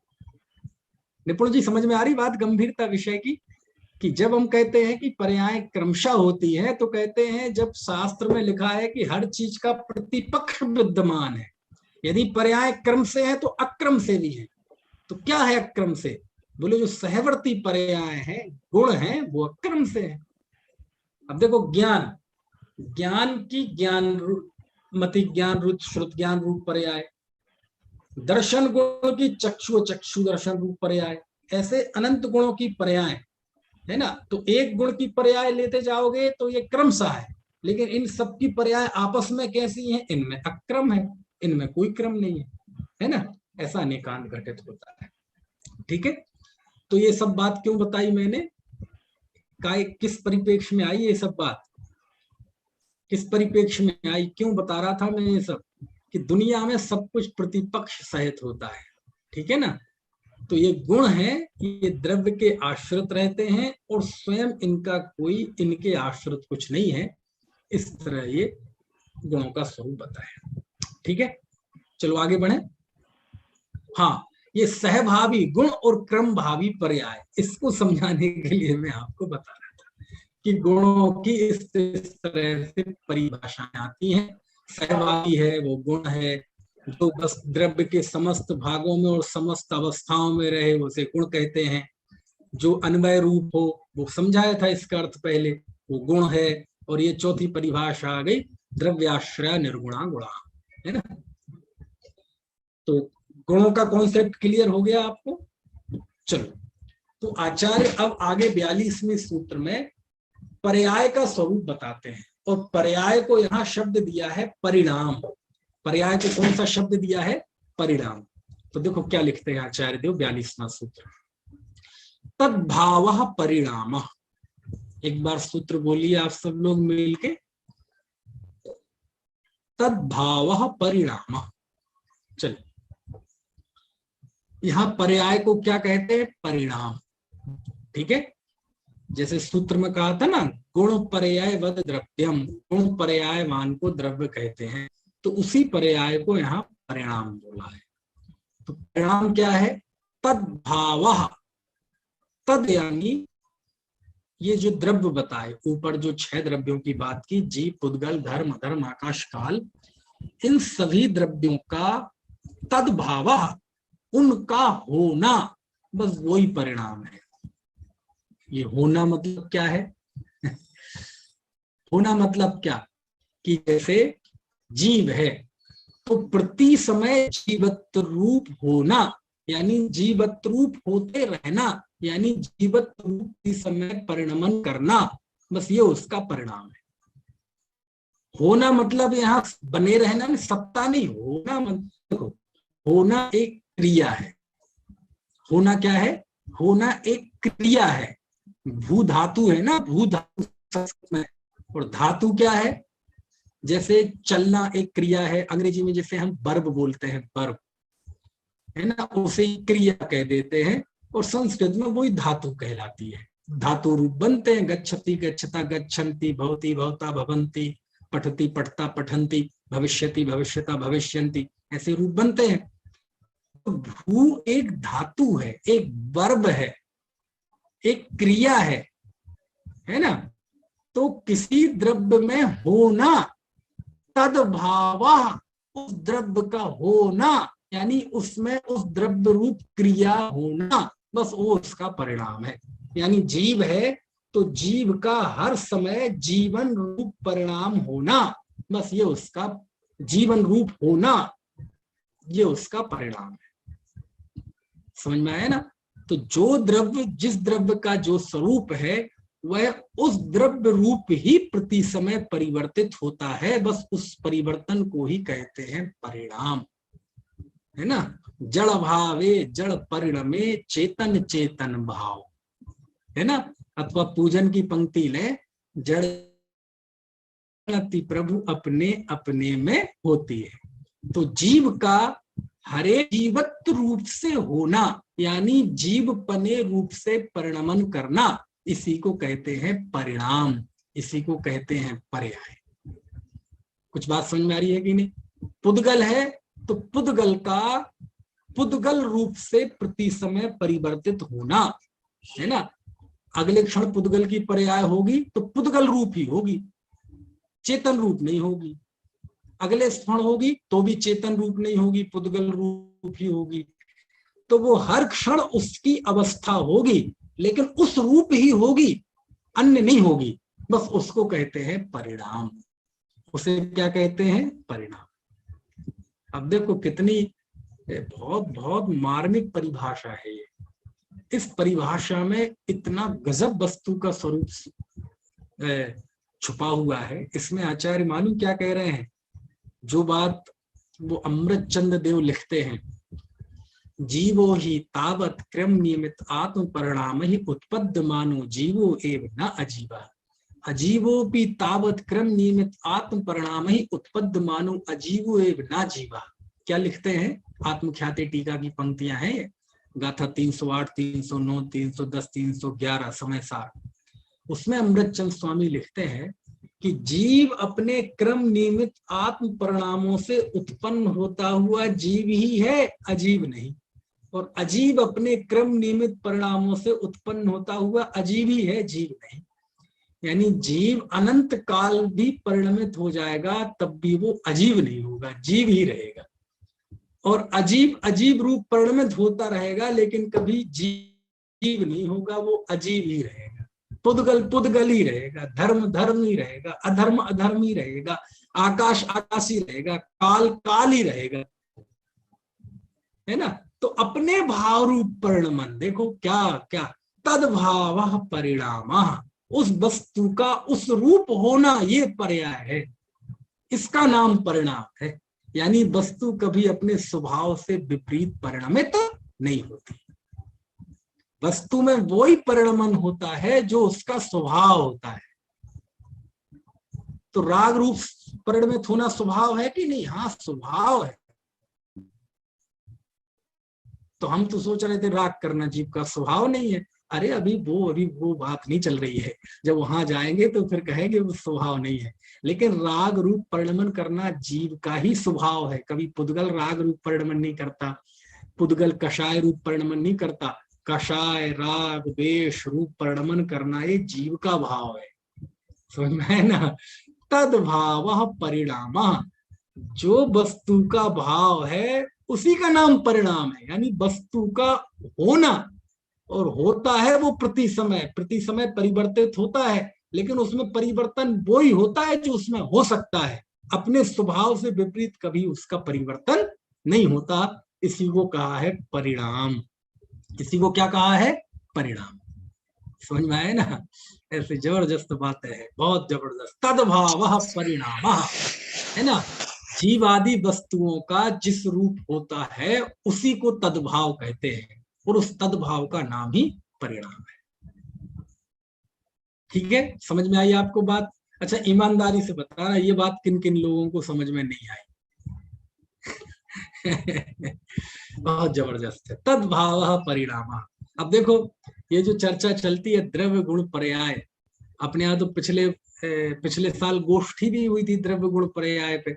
निपुण जी समझ में आ रही बात, गंभीरता विषय की? कि जब हम कहते हैं कि पर्याय क्रमशः होती है तो कहते हैं जब शास्त्र में लिखा है कि हर चीज का प्रतिपक्ष विद्यमान है, यदि पर्याय क्रम से है तो अक्रम से भी है। तो क्या है अक्रम से? बोले जो सहवर्ती पर्याय है, गुण है, वो अक्रम से है। अब देखो ज्ञान, ज्ञान की ज्ञान मति ज्ञान रूप श्रुत ज्ञान रूप पर्याय, दर्शन गुण की चक्षु चक्षु दर्शन रूप पर्याय, ऐसे अनंत गुणों की पर्याय है ना। तो एक गुण की पर्याय लेते जाओगे तो ये क्रमशः है, लेकिन इन सब की पर्याय आपस में कैसी हैं? इनमें अक्रम है, इनमें कोई क्रम नहीं है ना। ऐसा अनेकांत घटित होता है। ठीक है, तो ये सब बात क्यों बताई मैंने? किस परिप्रेक्ष्य में आई ये सब बात? किस परिप्रेक्ष्य में आई? क्यों बता रहा था मैं ये सब? कि दुनिया में सब कुछ प्रतिपक्ष सहित होता है, ठीक है ना। तो ये गुण है, ये द्रव्य के आश्रित रहते हैं और स्वयं इनका कोई इनके आश्रित कुछ नहीं है। इस तरह ये गुणों का स्वरूप बताया, ठीक है। चलो आगे बढ़े। हाँ, ये सहभावी गुण और क्रम भावी पर्याय, इसको समझाने के लिए मैं आपको बता रहा था कि गुणों की इस तरह से परिभाषाएं आती हैं। सहभावी है वो गुण है जो बस द्रव्य के समस्त भागों में और समस्त अवस्थाओं में रहे, उसे गुण कहते हैं। जो अन्वय रूप हो, वो समझाया था इसका अर्थ पहले, वो गुण है। और ये चौथी परिभाषा आ गई, द्रव्याश्रय निर्गुणा गुणा, है ना। तो गुणों का कॉन्सेप्ट क्लियर हो गया आपको। चलो, तो आचार्य अब आगे 42वें सूत्र में पर्याय का स्वरूप बताते हैं। और पर्याय को यहाँ शब्द दिया है परिणाम। पर्याय को कौन सा शब्द दिया है? परिणाम। तो देखो क्या लिखते हैं आचार्य देव 42वां सूत्र, तद्भावः परिणामः। एक बार सूत्र बोलिए आप सब लोग मिलके, तद्भावः परिणामः। चलिए, यहां पर्याय को क्या कहते हैं? परिणाम, ठीक है। जैसे सूत्र में कहा था ना, गुण पर्याय वद द्रव्यम, गुण पर्यायमान को द्रव्य कहते हैं, तो उसी पर्याय को यहाँ परिणाम बोला है। तो परिणाम क्या है? तद्भावः, तद यानी ये जो द्रव्य बताए, ऊपर जो 6 द्रव्यों की बात की, जीव, पुद्गल, धर्म, अधर्म, आकाश, काल, इन सभी द्रव्यों का तद्भावः, उनका होना, बस वही परिणाम है। ये होना मतलब क्या है? होना मतलब क्या कि जैसे जीव है तो प्रति समय जीवत्व रूप होना, यानी जीवत्व रूप होते रहना, यानी जीवत्व रूप की समय परिणमन करना, बस ये उसका परिणाम है। होना मतलब यहाँ बने रहना में सत्ता नहीं, होना मतलब होना एक क्रिया है। होना क्या है? होना एक क्रिया है। भू धातु है ना, भू धातु संस्कृत में, और धातु क्या है? जैसे चलना एक क्रिया है, अंग्रेजी में जैसे हम वर्ब बोलते हैं, वर्ब है ना, उसे क्रिया कह देते हैं, और संस्कृत में वही धातु कहलाती है। धातु रूप बनते हैं, गच्छति गच्छता गच्छन्ति, भवति भवता भवन्ति, पठति पठता पठन्ति, भविष्यति भविष्यता भविष्यन्ति, ऐसे रूप बनते हैं। तो भू एक धातु है, एक वर्ब है, एक क्रिया है ना। तो किसी द्रव्य में होना, तद्भावः, उस द्रव्य का होना, यानी उसमें उस द्रव्य रूप क्रिया होना, बस वो उसका परिणाम है। यानी जीव है तो जीव का हर समय जीवन रूप परिणाम होना, बस ये उसका जीवन रूप होना, ये उसका परिणाम है। समझ में आया ना। तो जो द्रव्य, जिस द्रव्य का जो स्वरूप है, वह उस द्रव्य रूप ही प्रति समय परिवर्तित होता है, बस उस परिवर्तन को ही कहते हैं परिणाम, है ना। जड़ भावे जड़ परिणमे चेतन चेतन भाव, है ना। अथवा पूजन की पंक्ति ले, जड़ प्रभु अपने अपने में होती है। तो जीव का हरे जीवत्व रूप से होना, यानी जीवपने रूप से परिणमन करना, इसी को कहते हैं परिणाम, इसी को कहते हैं पर्याय। कुछ बात समझ में आ रही है कि नहीं? पुद्गल है तो पुद्गल का पुद्गल रूप से प्रति समय परिवर्तित होना, है ना। अगले क्षण पुद्गल की पर्याय होगी तो पुद्गल रूप ही होगी, चेतन रूप नहीं होगी। अगले क्षण होगी तो भी चेतन रूप नहीं होगी, पुद्गल रूप ही होगी। तो वो हर क्षण उसकी अवस्था होगी, लेकिन उस रूप ही होगी, अन्य नहीं होगी, बस उसको कहते हैं परिणाम। उसे क्या कहते हैं? परिणाम। अब देखो कितनी बहुत बहुत मार्मिक परिभाषा है ये। इस परिभाषा में इतना गजब वस्तु का स्वरूप छुपा हुआ है। इसमें आचार्य मालूम क्या कह रहे हैं? जो बात वो अमृत चंद्र देव लिखते हैं, जीवो ही तावत क्रम नियमित आत्म परिणाम ही उत्पद्यमानो जीवो एव न अजीवा। अजीवोपि तावत क्रम नियमित आत्म परिणाम ही उत्पद्ध मानो अजीवो एव ना जीवा। क्या लिखते हैं? आत्मख्याति टीका की पंक्तियां हैं, गाथा 308, 309, 310, 311 समय सार। उसमें अमृतचंद स्वामी लिखते हैं कि जीव अपने क्रम नियमित आत्म परिणामों से उत्पन्न होता हुआ जीव ही है, अजीव नहीं। और अजीव अपने क्रम नियमित परिणामों से उत्पन्न होता हुआ अजीव ही है, जीव नहीं। यानी जीव अनंत काल भी परिणमित हो जाएगा तब भी वो अजीव नहीं होगा, जीव ही रहेगा। और अजीब अजीब रूप परिणमित होता रहेगा लेकिन कभी जीव नहीं होगा, वो अजीब ही रहेगा। पुद्गल पुद्गल ही रहेगा, धर्म धर्म ही रहेगा, अधर्म अधर्म ही रहेगा, आकाश आकाश ही रहेगा, काल काल ही रहेगा, है ना। तो अपने भाव रूप परिणमन देखो क्या क्या, तद्भाव परिणाम, उस वस्तु का उस रूप होना ये पर्याय है, इसका नाम परिणाम है। यानी वस्तु कभी अपने स्वभाव से विपरीत परिणमित नहीं होती, वस्तु में वही परिणमन होता है जो उसका स्वभाव होता है। तो राग रूप परिणमित होना स्वभाव है कि नहीं? हाँ स्वभाव है। तो हम तो सोच रहे थे राग करना जीव का स्वभाव नहीं है। अरे अभी वो बात नहीं चल रही है, जब वहां जाएंगे तो फिर कहेंगे वो स्वभाव नहीं है। लेकिन राग रूप परिणमन करना जीव का ही स्वभाव है। कभी पुद्गल राग रूप परिणमन नहीं करता, पुद्गल कषाय रूप परिणमन नहीं करता। कषाय राग वेश रूप परिणमन करना ये जीव का भाव है, समझ में है ना। तद भाव परिणाम, जो वस्तु का भाव है उसी का नाम परिणाम है। यानी वस्तु का होना और होता है वो प्रति समय परिवर्तित होता है, लेकिन उसमें परिवर्तन वो ही होता है जो उसमें हो सकता है। अपने स्वभाव से विपरीत कभी उसका परिवर्तन नहीं होता। इसी को कहा है परिणाम। इसी को क्या कहा है? परिणाम। समझ में आए ना? ऐसे जबरदस्त बातें हैं, बहुत जबरदस्त। तद्भाव परिणाम, है ना। जीव आदि वस्तुओं का जिस रूप होता है उसी को तद्भाव कहते हैं, और उस तद्भाव का नाम ही परिणाम है। ठीक है, समझ में आई आपको बात? अच्छा ईमानदारी से बताना, ये बात किन किन लोगों को समझ में नहीं आई? बहुत जबरदस्त है। तद्भाव परिणाम। अब देखो ये जो चर्चा चलती है द्रव्य गुण पर्याय, अपने यहाँ तो पिछले साल गोष्ठी भी हुई थी द्रव्य गुण पर्याय पे,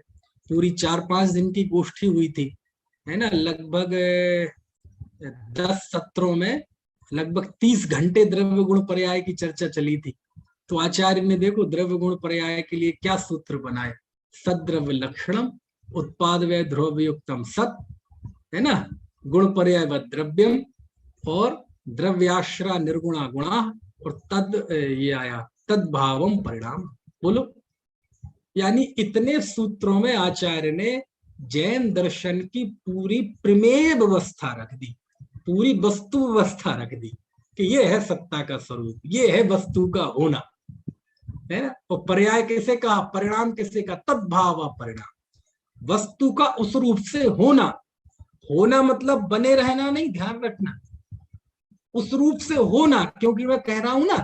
पूरी 4-5 दिन की गोष्ठी हुई थी, है ना। लगभग 10 सत्रों में लगभग 30 घंटे द्रव्य गुण पर्याय की चर्चा चली थी। तो आचार्य ने देखो द्रव्य गुण पर्याय के लिए क्या सूत्र बनाए। सद्रव्य लक्षणम उत्पाद व ध्रुवयुक्तम सत, है ना, गुण पर्याय व द्रव्यम, और द्रव्याश्रा निर्गुणा गुणा, और तद ये आया तद्भावम परिणाम। बोलो, यानी इतने सूत्रों में आचार्य ने जैन दर्शन की पूरी प्रमेय व्यवस्था रख दी, पूरी वस्तु व्यवस्था रख दी कि ये है सत्ता का स्वरूप, ये है वस्तु का होना, है ना। और पर्याय कैसे कहा, परिणाम कैसे कहा? तद्भाव परिणाम, वस्तु का उस रूप से होना। होना मतलब बने रहना नहीं, ध्यान रखना, उस रूप से होना। क्योंकि मैं कह रहा हूं ना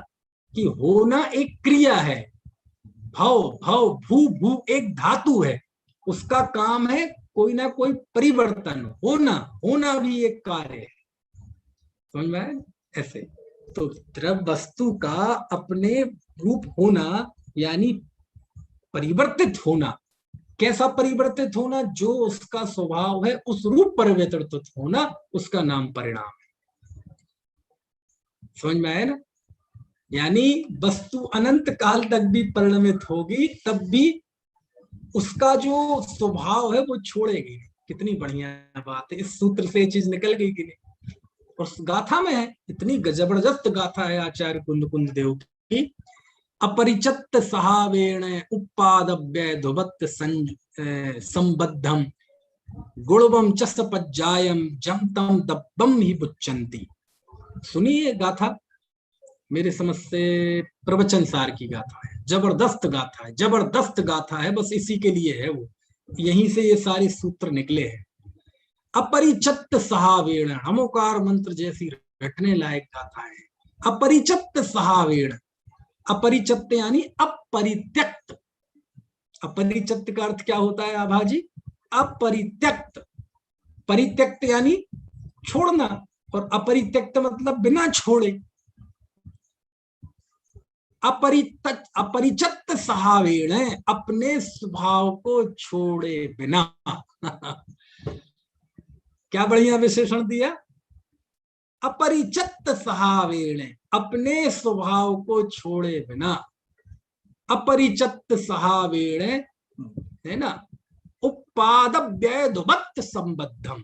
कि होना एक क्रिया है, भव भव भू भू एक धातु है, उसका काम है कोई ना कोई परिवर्तन होना, होना भी एक कार्य है। समझ में आया? ऐसे तो द्रव्य वस्तु का अपने रूप होना यानी परिवर्तित होना। कैसा परिवर्तित होना? जो उसका स्वभाव है उस रूप परिवर्तित होना, उसका नाम परिणाम है। समझ में आया ना? यानी वस्तु अनंत काल तक भी परिणमित होगी तब भी उसका जो स्वभाव है वो छोड़ेगी। कितनी बढ़िया बात है, इस सूत्र से ये चीज निकल गई कि नहीं। और गाथा में है, इतनी जबरदस्त गाथा है आचार्य कुंद देव की। अपरिचत्त सहावेण उपादव्य ध्रुवत्त संबद्धम गुणवम च सपज्जायम जमतम दब्बम ही बुच्चंती। सुनिए गाथा, मेरे समझ से प्रवचन सार की गाथा है, जबरदस्त गाथा है, जबरदस्त गाथा है, बस इसी के लिए है वो, यहीं से ये सारे सूत्र निकले हैं। अपरिचत्त सहावेण, नमोकार मंत्र जैसी रटने लायक गाथा है। अपरिचत्त सहावेण, अपरिचत्त यानी अपरित्यक्त। अपरिचत्त का अर्थ क्या होता है आभा जी? अपरित्यक्त। परित्यक्त यानी छोड़ना, और अपरित्यक्त मतलब बिना छोड़े। अपरिचत्त सहावेण, अपने स्वभाव को छोड़े बिना। क्या बढ़िया विशेषण दिया, अपरिचत्त सहावेण, अपने स्वभाव को छोड़े बिना। अपरिचत्त सहावेण है ना, उत्पाद व्यय ध्रुवत्व संबद्धम,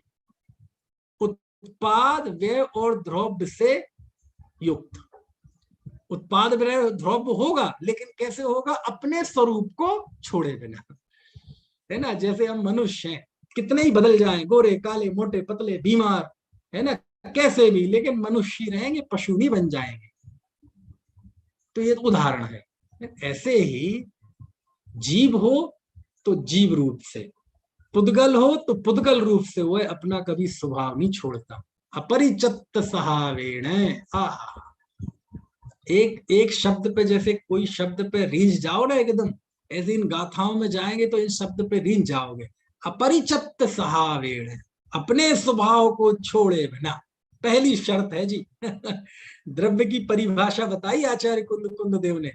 उत्पाद व्यय और द्रव्य से युक्त। उत्पाद व्यय द्रव्य होगा, लेकिन कैसे होगा? अपने स्वरूप को छोड़े बिना, है ना। जैसे हम मनुष्य हैं, कितने ही बदल जाएं, गोरे काले मोटे पतले बीमार, है ना, कैसे भी, लेकिन मनुष्य रहेंगे, पशु नहीं बन जाएंगे। तो ये उदाहरण है। ऐसे ही जीव हो तो जीव रूप से, पुद्गल हो तो पुद्गल रूप से वह अपना कभी स्वभाव नहीं छोड़ता। अपरिचत्त सहावेण, एक शब्द पे, जैसे कोई शब्द पे रीझ जाओ ना एकदम, ऐसे इन गाथाओं में जाएंगे तो इन शब्द पे रीझ जाओगे। अपरिचत्त सहावेण, अपने स्वभाव को छोड़े बिना, पहली शर्त है जी। द्रव्य की परिभाषा बताई आचार्य कुंद देव ने।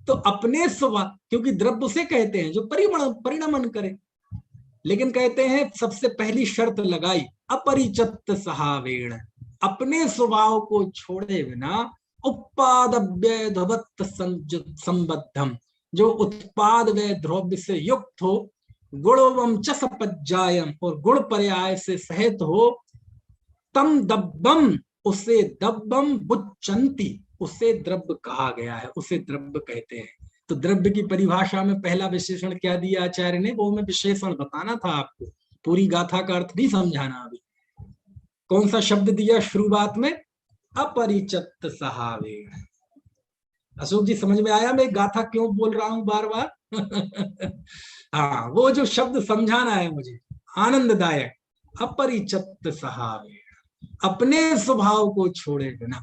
तो अपने स्वभाव, क्योंकि द्रव्य उसे कहते हैं जो परिणमन करे, लेकिन कहते हैं सबसे पहली शर्त लगाई अपरिचत्त सहावेण, अपने स्वभाव को छोड़े बिना। उत्पाद व्यय ध्रुवत्व संबद्धम, जो उत्पाद व द्रव्य से युक्त हो, गुणवम च सपज्जायम, और गुण पर्याय से सहित हो। तम दब्बम, उसे दब्बम बुच्चंती, उसे द्रव्य कहा गया है, उसे द्रव्य कहते हैं। तो द्रव्य की परिभाषा में पहला विशेषण क्या दिया आचार्य ने, वो मैं विशेषण बताना था आपको, पूरी गाथा का अर्थ नहीं समझाना अभी। कौन सा शब्द दिया शुरुआत में? अपरिचत्त सहावेण। अशोक जी समझ में आया मैं गाथा क्यों बोल रहा हूं बार बार? हाँ, वो जो शब्द समझाना है मुझे, आनंददायक, अपरिचत्त सहावेण, अपने स्वभाव को छोड़े बिना।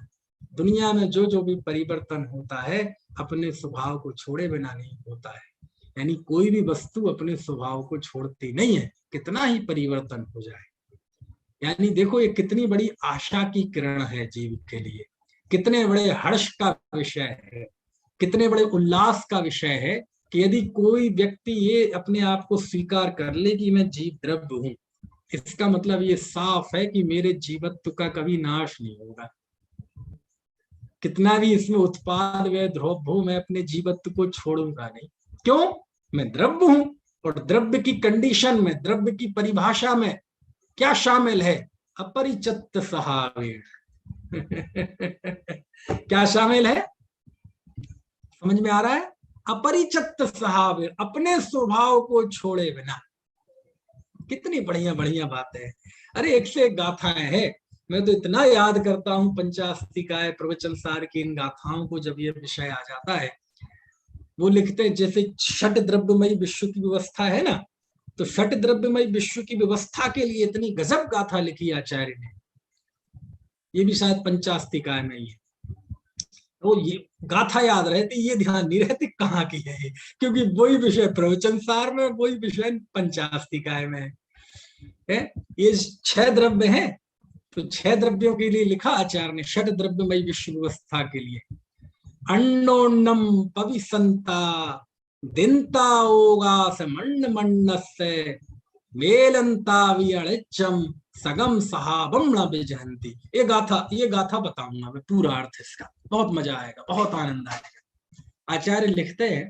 दुनिया में जो जो भी परिवर्तन होता है, अपने स्वभाव को छोड़े बिना नहीं होता है। यानी कोई भी वस्तु अपने स्वभाव को छोड़ती नहीं है, कितना ही परिवर्तन हो जाए। यानी देखो, ये कितनी बड़ी आशा की किरण है जीव के लिए, कितने बड़े हर्ष का विषय है, कितने बड़े उल्लास का विषय है कि यदि कोई व्यक्ति ये अपने आप को स्वीकार कर ले कि मैं जीव द्रव्य हूं, इसका मतलब ये साफ है कि मेरे जीवत्व का कभी नाश नहीं होगा। कितना भी इसमें उत्पाद व द्रव्य हो, मैं अपने जीवत्व को छोड़ूंगा नहीं। क्यों? मैं द्रव्य हूं, और द्रव्य की कंडीशन में, द्रव्य की परिभाषा में क्या शामिल है? अपरिचत्त सहावेण। क्या शामिल है? समझ में आ रहा है? अपरिचत्त सहावेण, अपने स्वभाव को छोड़े बिना। कितनी बढ़िया बढ़िया बात है। अरे एक से एक गाथाएं है, मैं तो इतना याद करता हूं पंचास्तिकाय प्रवचन सार की इन गाथाओं को। जब ये विषय आ जाता है, वो लिखते हैं जैसे षट द्रव्यमयी विश्व की व्यवस्था है ना, तो षट द्रव्यमय विश्व की व्यवस्था के लिए इतनी गजब गाथा लिखी आचार्य ने, ये भी शायद पंचास्तिकाय में ही है। तो ये गाथा याद रहती, ये ध्यान नहीं रहती कहाँ की है, क्योंकि वही विषय प्रवचन सार में, वही विषय पंचास्तिकाय में है। ये 6 द्रव्य हैं, तो 6 द्रव्यों के लिए लिखा आचार्य ने षट द्रव्यमय विश्व व्यवस्था के लिए। अन्नोन्नम पविसंता दिनता ओगास मण्ड मण्डस्य मेलंता वियणचम सगम सहाबम न विजहंती। ये गाथा बताऊंगा मैं, पूरा अर्थ इसका, बहुत मजा आएगा, बहुत आनंद आएगा। आचार्य लिखते हैं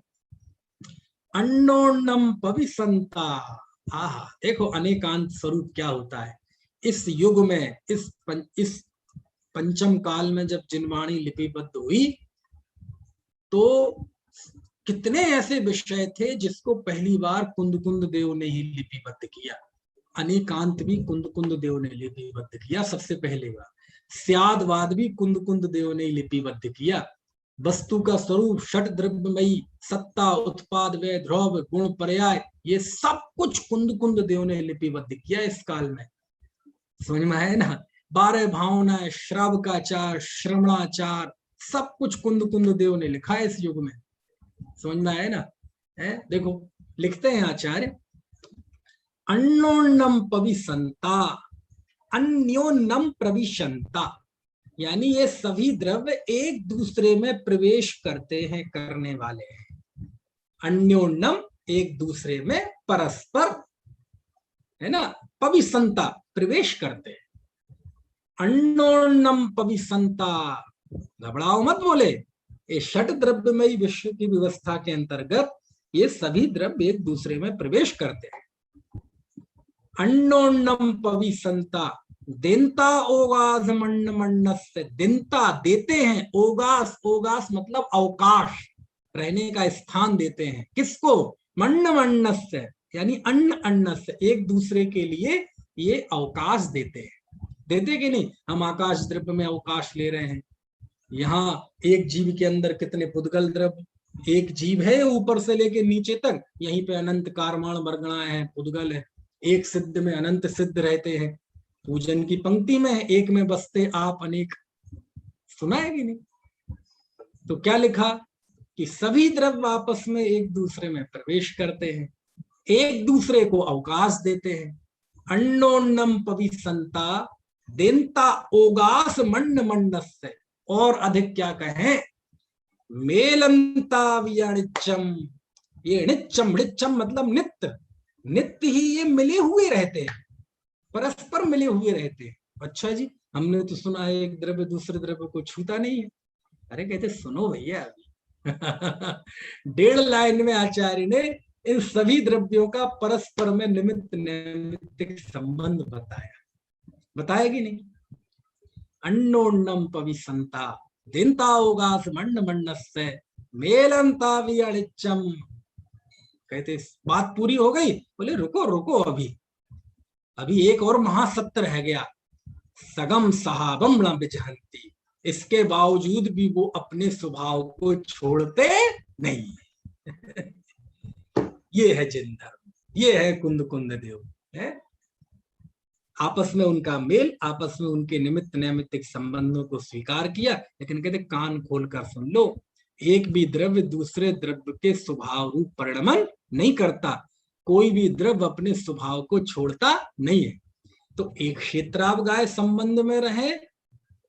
अन्नोन्नम पविसंता। आहा, देखो अनेकांत स्वरूप क्या होता है इस युग में, इस पंचम काल में जब जिनवाणी लिपिबद्ध हुई, तो कितने ऐसे विषय थे जिसको पहली बार कुंद देव ने ही लिपिबद्ध किया। अनेकांत भी कुंद देव ने लिपिबद्ध किया सबसे पहले बार। स्यादवाद भी कुंद देव ने लिपिबद्ध किया। वस्तु का स्वरूप षट द्रव्यमयी सत्ता, उत्पाद व द्रव्य, गुण पर्याय, ये सब कुछ कुंद देव ने लिपिबद्ध किया इस काल में। समझ में है ना? 12 भावना, श्रावकाचार, श्रवणाचार, सब कुछ कुंद कुंद देव ने लिखा है इस युग में। समझ में आया ना? है देखो लिखते हैं आचार्य, अन्योन्नम पविसंता, अन्योन्नम प्रविशंता, यानी ये सभी द्रव्य एक दूसरे में प्रवेश करते हैं, करने वाले हैं। अन्योन्नम एक दूसरे में परस्पर, है ना, पविसंता प्रवेश करते हैं। अन्योन्नम पविसंता, घबराओ मत बोले, ये षट द्रव्यमयी विश्व की व्यवस्था के अंतर्गत ये सभी द्रव्य एक दूसरे में प्रवेश करते हैं। अन्योन्नम पविसंता, देनता ओगास मण्ड मण्डस्य, देनता देते हैं, ओगास, ओगास मतलब अवकाश, रहने का स्थान देते हैं, किसको? मण्ड मण्डस्य यानी अन्न अन्न से, एक दूसरे के लिए ये अवकाश देते हैं। देते कि नहीं? हम आकाश द्रव्य में अवकाश ले रहे हैं। यहाँ एक जीव के अंदर कितने पुद्गल द्रव्य, एक जीव है ऊपर से लेके नीचे तक, यहीं पे अनंत कारमाण वर्गणाएं हैं, पुद्गल है। एक सिद्ध में अनंत सिद्ध रहते हैं, पूजन की पंक्ति में है, एक में बसते आप अनेक। सुना है कि नहीं? तो क्या लिखा कि सभी द्रव्य आपस में एक दूसरे में प्रवेश करते हैं, एक दूसरे को अवकाश देते हैं। अन्योन्नम पविसंता देनता ओगास मंड मंडस्य, और अधिक क्या कहें, मेलंता वियणिच्चम, ये निच्चम, निच्चम मतलब नित्य, नित्य ही ये मिले हुए रहते हैं, परस्पर मिले हुए रहते हैं। अच्छा जी, हमने तो सुना है एक द्रव्य दूसरे द्रव्य को छूता नहीं है। अरे कहते सुनो भैया अभी 1.5 लाइन में आचार्य ने इन सभी द्रव्यों का परस्पर में निमित्त नैमित्तिक संबंध बताया, बताया कि नहीं? अन्योन्नम पविसंता देनता ओगास मंड मंडस्य मेलंता वियणिच्चम। कहते बात पूरी हो गई? बोले रुको रुको, अभी एक और महासत्य रह गया, सगम सहाबम न विजहंती, इसके बावजूद भी वो अपने स्वभाव को छोड़ते नहीं। ये है जिन धर्म, ये है कुंद कुंद देव है। आपस में उनका मेल, आपस में उनके निमित्त नैमित्तिक संबंधों को स्वीकार किया, लेकिन कहते कान खोलकर सुन लो, एक भी द्रव्य दूसरे द्रव्य के स्वभाव रूप परिणमन नहीं करता, कोई भी द्रव्य अपने स्वभाव को छोड़ता नहीं है। तो एक क्षेत्रावगाय संबंध में रहे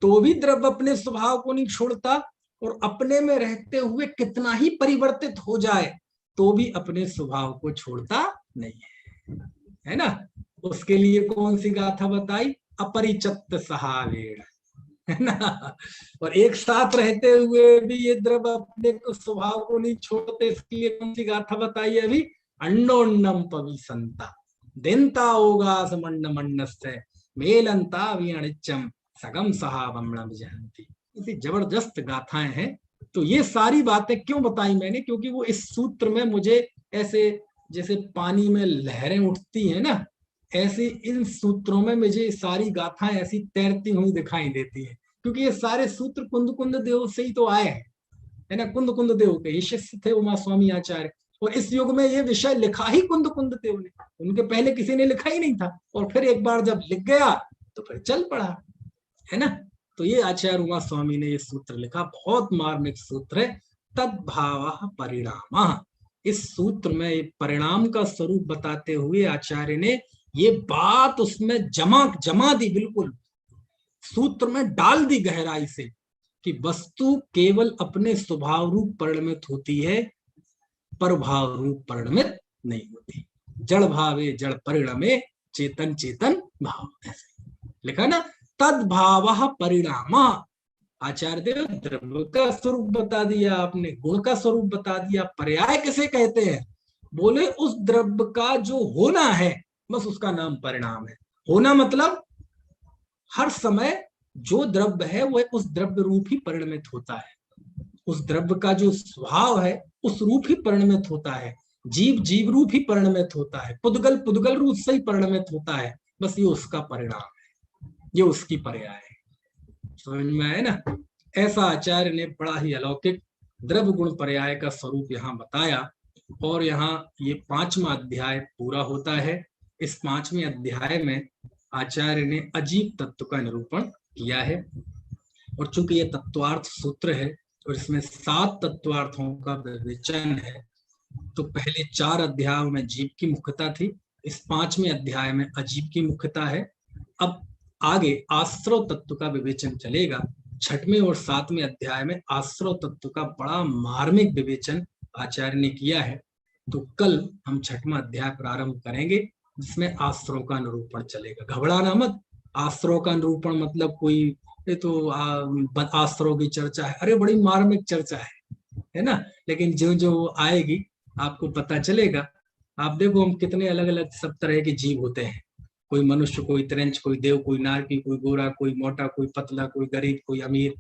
तो भी द्रव्य अपने स्वभाव को नहीं छोड़ता, और अपने में रहते हुए कितना ही परिवर्तित हो जाए तो भी अपने स्वभाव को छोड़ता नहीं है ना? उसके लिए कौन सी गाथा बताई? अपरिचत्त सहावेण, है ना? और एक साथ रहते हुए भी ये द्रव्य अपने स्वभाव को नहीं छोड़ते, इसके लिए कौन सी गाथा बताई अभी? अन्योन्नम पविसंता देनता ओगास मंड मंडस्य मेलंता वियणिच्चम सगम सहाबम न विजहंती। इतनी जबरदस्त गाथाएं हैं। तो ये सारी बातें क्यों बताई मैंने? क्योंकि वो इस सूत्र में मुझे ऐसे जैसे पानी में लहरें उठती हैं ना, ऐसे इन सूत्रों में मुझे सारी गाथाएं ऐसी तैरती हुई दिखाई देती है, क्योंकि ये सारे सूत्र कुंद कुंद देव से ही तो आए हैं, है ना? कुंद कुंद देव के ही शिष्य थे उमा स्वामी आचार्य, और इस युग में ये विषय लिखा ही कुंद कुंद देव ने, उनके पहले किसी ने लिखा ही नहीं था, और फिर एक बार जब लिख गया तो फिर चल पड़ा, है ना? तो ये आचार्य उमा स्वामी ने ये सूत्र लिखा, बहुत मार्मिक सूत्र है, तद्भाव परिणाम। इस सूत्र में परिणाम का स्वरूप बताते हुए आचार्य ने ये बात उसमें जमा दी, बिल्कुल सूत्र में डाल दी गहराई से, कि वस्तु केवल अपने स्वभाव रूप परिणमित होती है, पर भाव रूप परिणमित नहीं होती। जड़ भावे जड़ परिणमे चेतन चेतन भाव, ऐसे लिखा ना, तद्भाव परिणाम। आचार्य देव द्रव्य का स्वरूप बता दिया आपने, गुण का स्वरूप बता दिया। पर्याय किसे कहते हैं? बोले उस द्रव्य का जो होना है, बस उसका नाम परिणाम है। होना मतलब हर समय जो द्रव्य है वह उस द्रव्य रूप ही परिणमित होता है, उस द्रव्य का जो स्वभाव है उस रूप ही परिणमित होता है, जीव जीव रूप ही परिणमित होता है, पुद्गल पुद्गल रूप से ही परिणमित होता है। बस ये उसका परिणाम है, ये उसकी पर्याय है। समझ में आए ना? ऐसा आचार्य ने बड़ा ही अलौकिक द्रव्य गुण पर्याय का स्वरूप यहाँ बताया। और यहाँ ये 5वां अध्याय पूरा होता है। इस 5वें अध्याय में आचार्य ने अजीब तत्व का निरूपण किया है। और चूंकि ये तत्वार्थ सूत्र है और इसमें 7 तत्वार्थों का विवेचन है, तो पहले 4 अध्यायों में जीव की मुख्यता थी, इस 5वें अध्याय में अजीव की मुख्यता है। अब आगे आश्रव तत्व का विवेचन चलेगा। 6वें और 7वें अध्याय में आश्रव तत्व का बड़ा मार्मिक विवेचन आचार्य ने किया है। तो कल हम 6वां अध्याय प्रारंभ करेंगे, जिसमें आश्रव का निरूपण चलेगा। घबराना मत, आश्रव का निरूपण मतलब कोई ये तो आश्रव की चर्चा है, अरे बड़ी मार्मिक चर्चा है ना। लेकिन जो जो आएगी आपको पता चलेगा। आप देखो हम कितने अलग अलग सब तरह के जीव होते हैं, कोई मनुष्य, कोई त्रिंच, कोई देव, कोई नारकी, कोई गोरा, कोई मोटा, कोई पतला, कोई गरीब, कोई अमीर।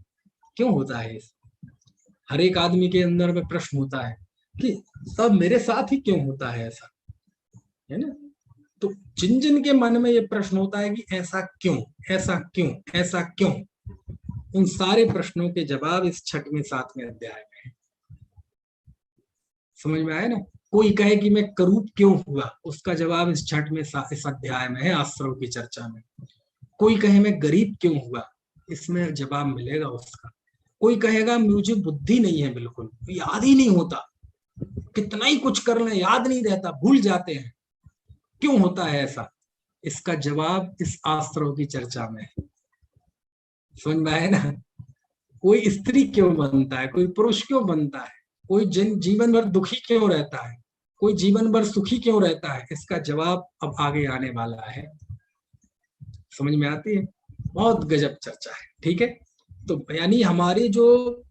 क्यों होता है? हर एक आदमी के अंदर में प्रश्न होता है कि सब मेरे साथ ही क्यों होता है ऐसा, है ना। तो जिन जिन के मन में ये प्रश्न होता है कि ऐसा क्यों, ऐसा क्यों, ऐसा क्यों, उन सारे प्रश्नों के जवाब इस 6वें 7वें अध्याय में है। समझ में आया ना। कोई कहे कि मैं करूप क्यों हुआ, उसका जवाब इस 6वें इस अध्याय में है, आश्रव की चर्चा में। कोई कहे मैं गरीब क्यों हुआ, इसमें जवाब मिलेगा उसका। कोई कहेगा मुझे बुद्धि नहीं है, बिल्कुल याद ही नहीं होता, कितना ही कुछ कर ले याद नहीं रहता, भूल जाते हैं, क्यों होता है ऐसा, इसका जवाब इस आश्रव की चर्चा में है। समझ में आया ना। कोई स्त्री क्यों बनता है, कोई पुरुष क्यों बनता है, कोई जीवन भर दुखी क्यों रहता है, कोई जीवन भर सुखी क्यों रहता है, इसका जवाब अब आगे आने वाला है। समझ में आती है। बहुत गजब चर्चा है। ठीक है। तो यानी हमारे जो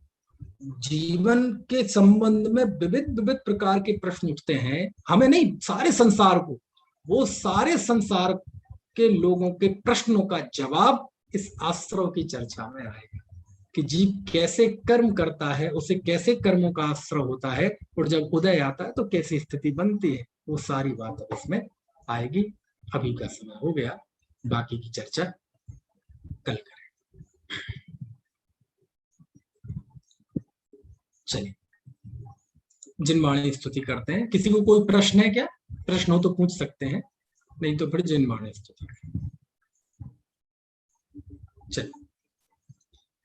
जीवन के संबंध में विविध विविध प्रकार के प्रश्न उठते हैं, हमें नहीं, सारे संसार को, वो सारे संसार के लोगों के प्रश्नों का जवाब इस आश्रव की चर्चा में आएगा कि जीव कैसे कर्म करता है, उसे कैसे कर्मों का आश्रव होता है, और जब उदय आता है तो कैसी स्थिति बनती है, वो सारी बात अब इसमें आएगी। अभी का समय हो गया, बाकी की चर्चा कल करें। चलिए जिनवाणी स्तुति करते हैं। किसी को कोई प्रश्न है क्या? प्रश्न हो तो पूछ सकते हैं, नहीं तो फिर जिनवाणी स्तुति करें। चलिए।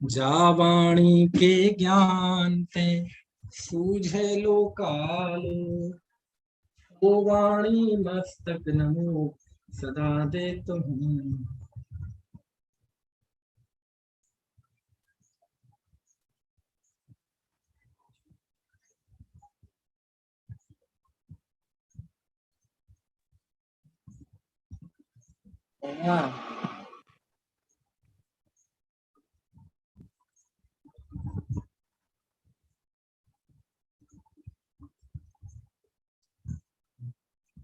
जावाणी के ज्ञान ते सूझे लो कालो, ओ वाणी मस्तक नमो सदा दे तुम। हाँ